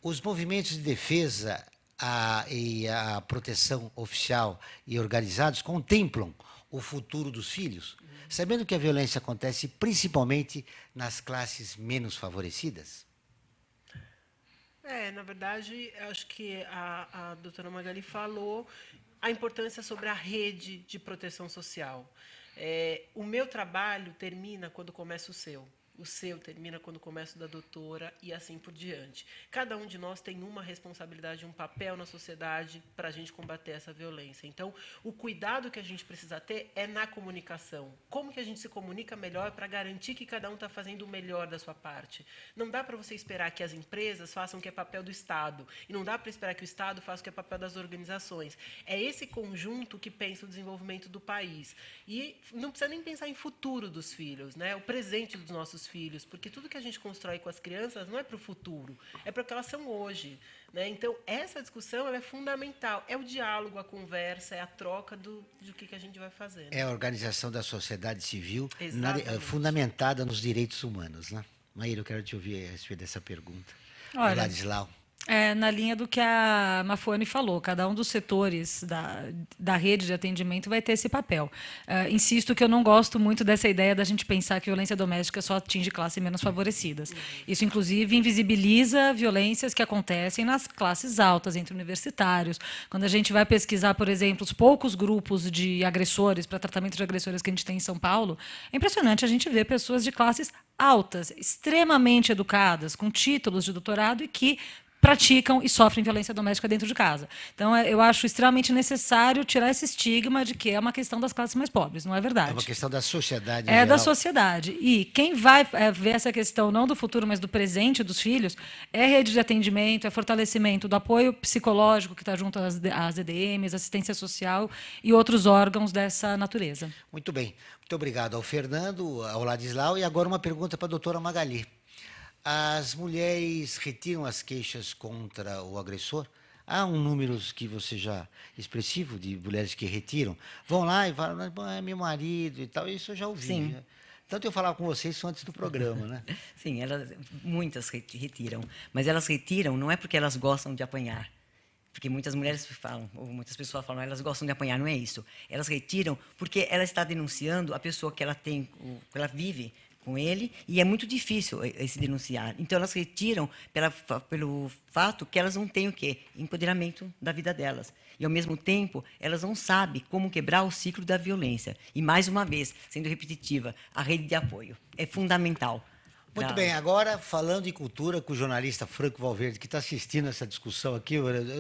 Os movimentos de defesa e a proteção oficial e organizados contemplam o futuro dos filhos, sabendo que a violência acontece principalmente nas classes menos favorecidas? Na verdade, acho que a doutora Magali falou a importância sobre a rede de proteção social. O meu trabalho termina quando começa o seu termina quando começa o da doutora e assim por diante. Cada um de nós tem uma responsabilidade, um papel na sociedade para a gente combater essa violência. Então, o cuidado que a gente precisa ter é na comunicação. Como que a gente se comunica melhor para garantir que cada um está fazendo o melhor da sua parte? Não dá para você esperar que as empresas façam o que é papel do Estado, e não dá para esperar que o Estado faça o que é papel das organizações. É esse conjunto que pensa o desenvolvimento do país. E não precisa nem pensar em futuro dos filhos, né? O presente dos nossos filhos, porque tudo que a gente constrói com as crianças não é para o futuro, é para o que elas são hoje. Né? Então, essa discussão ela é fundamental. É o diálogo, a conversa, é a troca do que a gente vai fazer. Né? É a organização da sociedade civil fundamentada nos direitos humanos. Né? Maíra, eu quero te ouvir a respeito dessa pergunta. Olha, Ladislau. Na linha do que a Mafone falou, cada um dos setores da rede de atendimento vai ter esse papel. Insisto que eu não gosto muito dessa ideia da gente pensar que violência doméstica só atinge classes menos favorecidas. Isso, inclusive, invisibiliza violências que acontecem nas classes altas, entre universitários. Quando a gente vai pesquisar, por exemplo, os poucos grupos de agressores, para tratamento de agressores que a gente tem em São Paulo, é impressionante a gente ver pessoas de classes altas, extremamente educadas, com títulos de doutorado e que praticam e sofrem violência doméstica dentro de casa. Então, eu acho extremamente necessário tirar esse estigma de que é uma questão das classes mais pobres. Não é verdade. É uma questão da sociedade. É da sociedade. E quem vai ver essa questão não do futuro, mas do presente dos filhos, é rede de atendimento, é fortalecimento do apoio psicológico que está junto às EDMs, assistência social e outros órgãos dessa natureza. Muito bem. Muito obrigado ao Fernando, ao Ladislau. E agora uma pergunta para a doutora Magali. As mulheres retiram as queixas contra o agressor? Há um número que você já expressivo de mulheres que retiram. Vão lá e falam, é meu marido e tal. Isso eu já ouvi. Sim. Né? Tanto eu falava com vocês isso antes do programa, né? Sim, muitas retiram. Mas elas retiram não é porque elas gostam de apanhar. Porque muitas mulheres falam, ou muitas pessoas falam, elas gostam de apanhar, não é isso. Elas retiram porque ela está denunciando a pessoa que ela tem, que ela vive com ele, e é muito difícil esse denunciar. Então, elas retiram pelo fato que elas não têm o quê? Empoderamento da vida delas. E, ao mesmo tempo, elas não sabem como quebrar o ciclo da violência. E, mais uma vez, sendo repetitiva, a rede de apoio é fundamental. Muito bem, agora falando em cultura com o jornalista Franco Valverde, que está assistindo essa discussão aqui.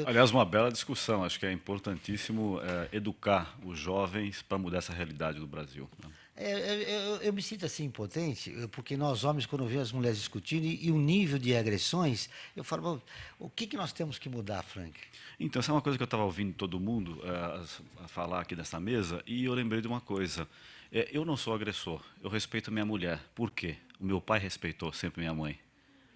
Aliás, uma bela discussão. Acho que é importantíssimo educar os jovens para mudar essa realidade do Brasil. Né? Eu me sinto assim impotente, porque nós homens, quando vemos as mulheres discutindo e o nível de agressões, eu falo, o que nós temos que mudar, Frank? Então, essa é uma coisa que eu estava ouvindo todo mundo a falar aqui nessa mesa, e eu lembrei de uma coisa. Eu não sou agressor, eu respeito minha mulher. Por quê? O meu pai respeitou sempre minha mãe.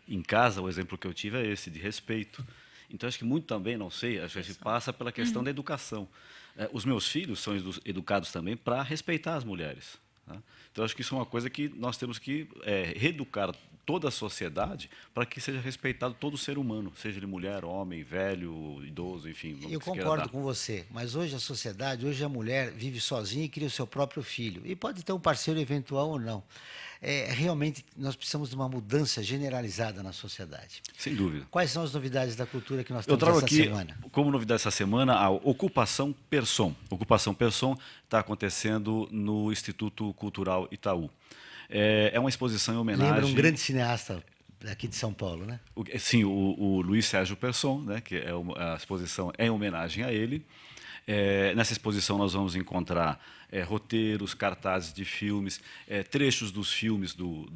Em casa, o exemplo que eu tive é esse, de respeito. Então, acho que muito também, não sei, às vezes passa pela questão da educação. Os meus filhos são educados também para respeitar as mulheres. Né? Então, acho que isso é uma coisa que nós temos que reeducar toda a sociedade para que seja respeitado todo ser humano, seja ele mulher, homem, velho, idoso, enfim. Eu concordo com você, mas hoje a sociedade, hoje a mulher vive sozinha e cria o seu próprio filho. E pode ter um parceiro eventual ou não. Realmente, nós precisamos de uma mudança generalizada na sociedade. Sem dúvida. Quais são as novidades da cultura que nós temos essa aqui, semana? Como novidade essa semana, a Ocupação Person. Ocupação Person está acontecendo no Instituto Cultural Itaú. É uma exposição em homenagem... Lembra um grande cineasta aqui de São Paulo, né? Sim, o Luiz Sérgio Person, né, que a exposição é em homenagem a ele. Nessa exposição nós vamos encontrar roteiros, cartazes de filmes, trechos dos filmes do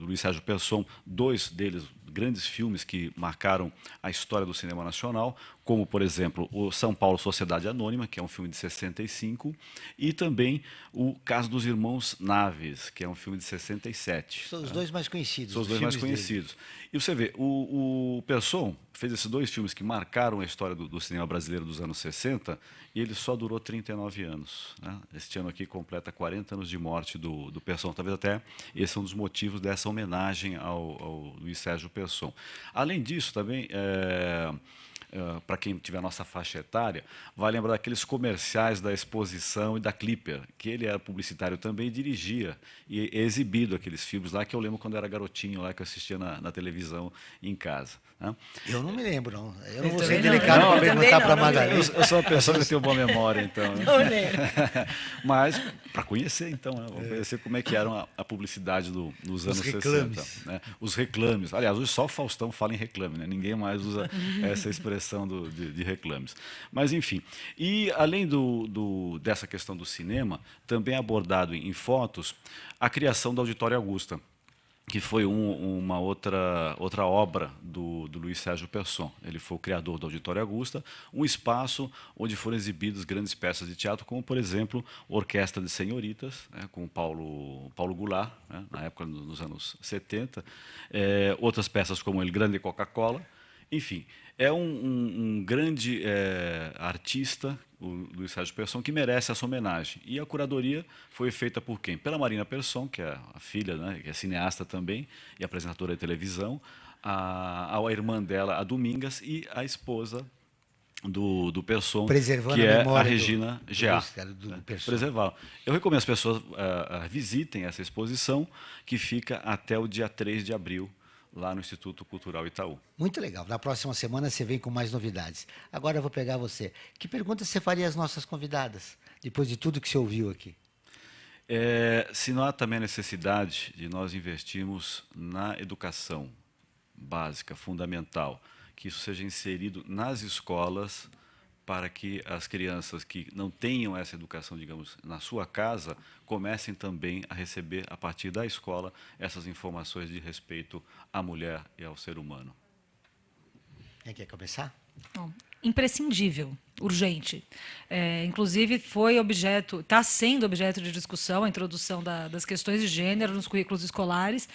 Luiz Sérgio Person, 2 deles grandes filmes que marcaram a história do cinema nacional, como, por exemplo, o São Paulo Sociedade Anônima, que é um filme de 65, e também o Caso dos Irmãos Naves, que é um filme de 67. São os dois mais conhecidos. São os dois mais conhecidos. E você vê, o Person fez esses 2 filmes que marcaram a história do cinema brasileiro dos anos 60, e ele só durou 39 anos. Né? Este ano aqui completa 40 anos de morte do Person. Talvez até esse é um dos motivos dessa homenagem ao Luiz Sérgio Person. Além disso, também, para quem tiver a nossa faixa etária, vai lembrar daqueles comerciais da Exposição e da Clipper, que ele era publicitário também e dirigia e exibido aqueles filmes lá, que eu lembro quando eu era garotinho, lá que eu assistia na televisão em casa. Né? Eu não me lembro, não. Eu não vou ser delicado para perguntar para a Magali. Eu sou uma pessoa que tem boa memória, então. Né? Não lembro. Mas, para conhecer, então, né? Vamos conhecer como é que era a publicidade nos anos 60. Né? Os reclames. Aliás, hoje só o Faustão fala em reclame, né? Ninguém mais usa essa expressão de reclames. Mas, enfim. E, além dessa questão do cinema, também é abordado em fotos a criação do Auditório Augusta, que foi uma outra obra do Luiz Sérgio Person. Ele foi o criador do Auditório Augusta, um espaço onde foram exibidas grandes peças de teatro, como, por exemplo, Orquestra de Senhoritas, né, com Paulo Goulart, né, na época, nos anos 70, outras peças como El Grande Coca-Cola. Enfim, é um grande artista, o Luiz Sérgio Person, que merece essa homenagem. E a curadoria foi feita por quem? Pela Marina Person, que é a filha, né, que é cineasta também e apresentadora de televisão, a irmã dela, a Domingas, e a esposa do Person, que é a Regina Geá. Preservar. Eu recomendo as pessoas visitem essa exposição, que fica até o dia 3 de abril, lá no Instituto Cultural Itaú. Muito legal. Na próxima semana você vem com mais novidades. Agora eu vou pegar você. Que pergunta você faria às nossas convidadas, depois de tudo que você ouviu aqui? Se não há também a necessidade de nós investirmos na educação básica, fundamental, que isso seja inserido nas escolas, para que as crianças que não tenham essa educação, digamos, na sua casa, comecem também a receber, a partir da escola, essas informações de respeito à mulher e ao ser humano. Quem quer começar? Bom, imprescindível, urgente. Inclusive, está sendo objeto de discussão a introdução das questões de gênero nos currículos escolares.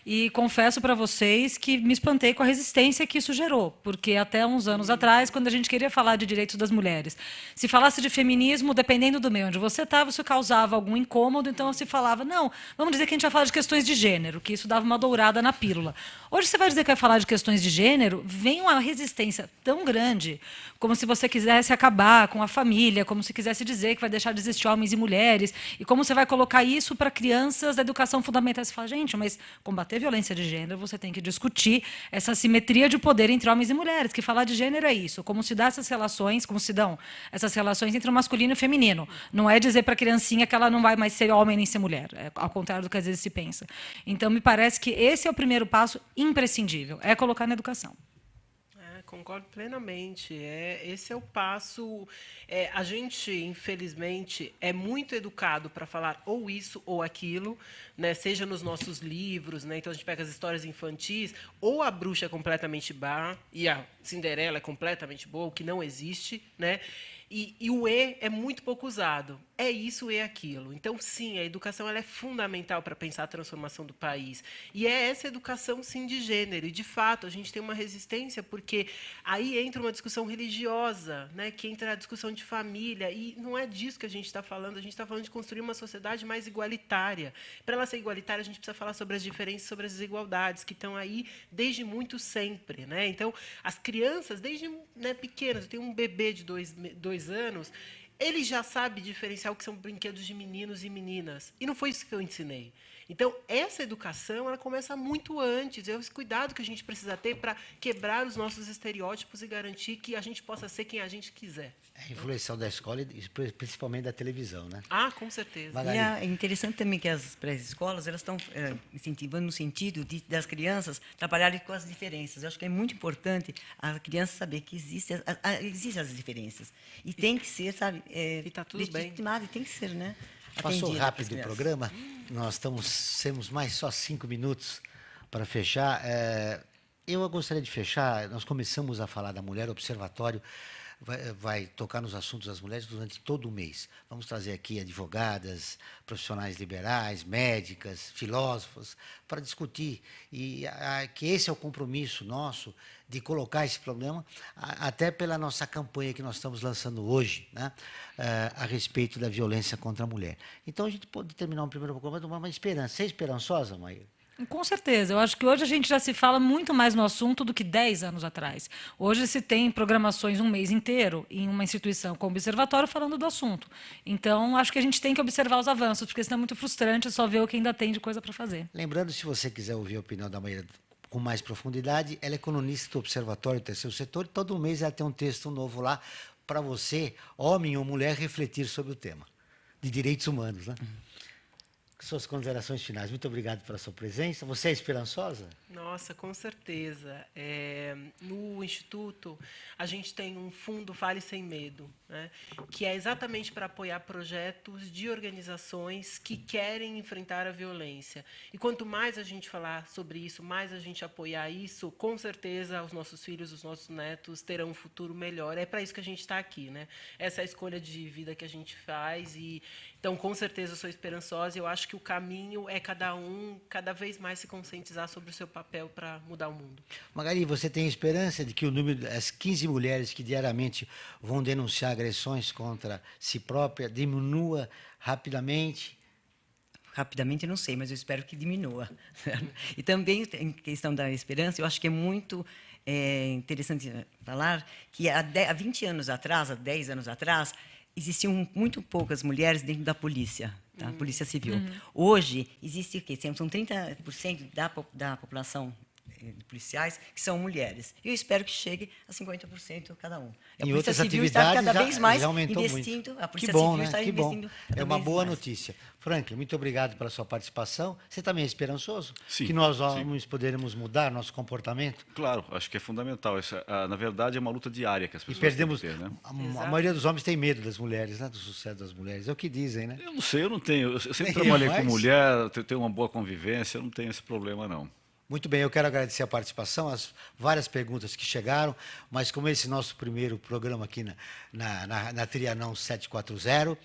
E confesso para vocês que me espantei com a resistência que isso gerou, porque até uns anos atrás, quando a gente queria falar de direitos das mulheres, se falasse de feminismo, dependendo do meio onde você estava, isso causava algum incômodo, então se falava, não, vamos dizer que a gente vai falar de questões de gênero, que isso dava uma dourada na pílula. Hoje você vai dizer que vai falar de questões de gênero, vem uma resistência tão grande, como se você quisesse acabar com a família, como se quisesse dizer que vai deixar de existir homens e mulheres, e como você vai colocar isso para crianças da educação fundamental. Você fala, gente, mas combater violência de gênero, você tem que discutir essa assimetria de poder entre homens e mulheres, que falar de gênero é isso, como se dá essas relações, como se dão essas relações entre o masculino e o feminino. Não é dizer para a criancinha que ela não vai mais ser homem nem ser mulher, ao contrário do que às vezes se pensa. Então, me parece que esse é o primeiro passo imprescindível, é colocar na educação. Concordo plenamente. Esse é o passo. A gente, infelizmente, é muito educado para falar ou isso ou aquilo, né? Seja nos nossos livros, né? Então a gente pega as histórias infantis, ou a bruxa é completamente má e a Cinderela é completamente boa, o que não existe, né? E o E é muito pouco usado. é isso e aquilo. Então, sim, a educação ela é fundamental para pensar a transformação do país. E é essa educação, sim, de gênero. E, de fato, a gente tem uma resistência, porque aí entra uma discussão religiosa, né, que entra a discussão de família. E não é disso que a gente está falando. A gente está falando de construir uma sociedade mais igualitária. Para ela ser igualitária, a gente precisa falar sobre as diferenças, sobre as desigualdades, que estão aí desde muito sempre. Né? Então, as crianças, desde pequenas, eu tenho um bebê de 2 anos, ele já sabe diferenciar o que são brinquedos de meninos e meninas. E não foi isso que eu ensinei. Então, essa educação ela começa muito antes. É esse cuidado que a gente precisa ter para quebrar os nossos estereótipos e garantir que a gente possa ser quem a gente quiser. É a influência da escola e principalmente da televisão, né? Ah, com certeza. E é interessante também que as pré-escolas elas estão incentivando no sentido das crianças trabalharem com as diferenças. Eu acho que é muito importante a criança saber que existem as diferenças. E tem que ser, sabe? E está tudo bem. E tem que ser, né? Passou rápido o programa. Nós temos mais só 5 minutos para fechar. Eu gostaria de fechar. Nós começamos a falar da mulher, o observatório vai tocar nos assuntos das mulheres durante todo o mês. Vamos trazer aqui advogadas, profissionais liberais, médicas, filósofos, para discutir. E que esse é o compromisso nosso de colocar esse problema, até pela nossa campanha que nós estamos lançando hoje, né, a respeito da violência contra a mulher. Então, a gente pode terminar um primeiro programa de uma esperança. Você é esperançosa, Maíra? Com certeza. Eu acho que hoje a gente já se fala muito mais no assunto do que 10 anos atrás. Hoje se tem programações um mês inteiro em uma instituição como o Observatório falando do assunto. Então, acho que a gente tem que observar os avanços, porque senão é muito frustrante só ver o que ainda tem de coisa para fazer. Lembrando, se você quiser ouvir a opinião da Maíra com mais profundidade, ela é colunista do Observatório do Terceiro Setor e todo mês ela tem um texto novo lá para você, homem ou mulher, refletir sobre o tema de direitos humanos, né? Suas considerações finais. Muito obrigado pela sua presença. Você é esperançosa? Nossa, com certeza. No Instituto, a gente tem um fundo Fale Sem Medo, né, que é exatamente para apoiar projetos de organizações que querem enfrentar a violência. E quanto mais a gente falar sobre isso, mais a gente apoiar isso, com certeza os nossos filhos, os nossos netos terão um futuro melhor. É para isso que a gente está aqui, né? Essa é a escolha de vida que a gente faz. Então, com certeza, eu sou esperançosa. Eu acho que o caminho é cada vez mais se conscientizar sobre o seu papel para mudar o mundo. Magali, você tem esperança de que o número das 15 mulheres que diariamente vão denunciar agressões contra si própria diminua rapidamente? Rapidamente não sei, mas eu espero que diminua. E também, em questão da esperança, eu acho que é muito interessante falar que há 20 anos atrás, há 10 anos atrás, existiam muito poucas mulheres dentro da polícia, da Polícia Civil. Hoje, existe o quê? São 30% da população de policiais que são mulheres. Eu espero que chegue a 50% cada um. A Polícia Civil está cada vez mais investindo. Muito. A Polícia Civil está investindo. Cada é uma vez boa mais. Notícia. Franklin, muito obrigado pela sua participação. Você também é esperançoso? Sim, que nós homens poderemos mudar nosso comportamento? Claro, acho que é fundamental. Isso, na verdade, é uma luta diária que as pessoas perdemos, têm que ter, né? A maioria dos homens tem medo das mulheres, né? Do sucesso das mulheres. É o que dizem, né? Eu não sei, eu não tenho. Eu sempre trabalhei com mulher, eu tenho uma boa convivência, eu não tenho esse problema, não. Muito bem, eu quero agradecer a participação, as várias perguntas que chegaram, mas como esse nosso primeiro programa aqui na Trianon 740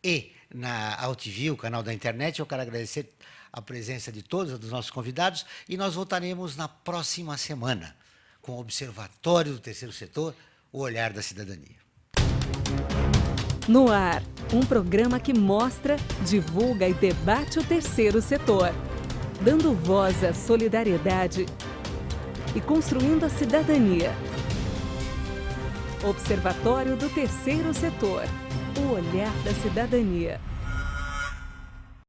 e na AltV, o canal da internet, eu quero agradecer a presença de todos os nossos convidados e nós voltaremos na próxima semana com o Observatório do Terceiro Setor, o Olhar da Cidadania. No ar, um programa que mostra, divulga e debate o terceiro setor, dando voz à solidariedade e construindo a cidadania. Observatório do Terceiro Setor, o olhar da cidadania.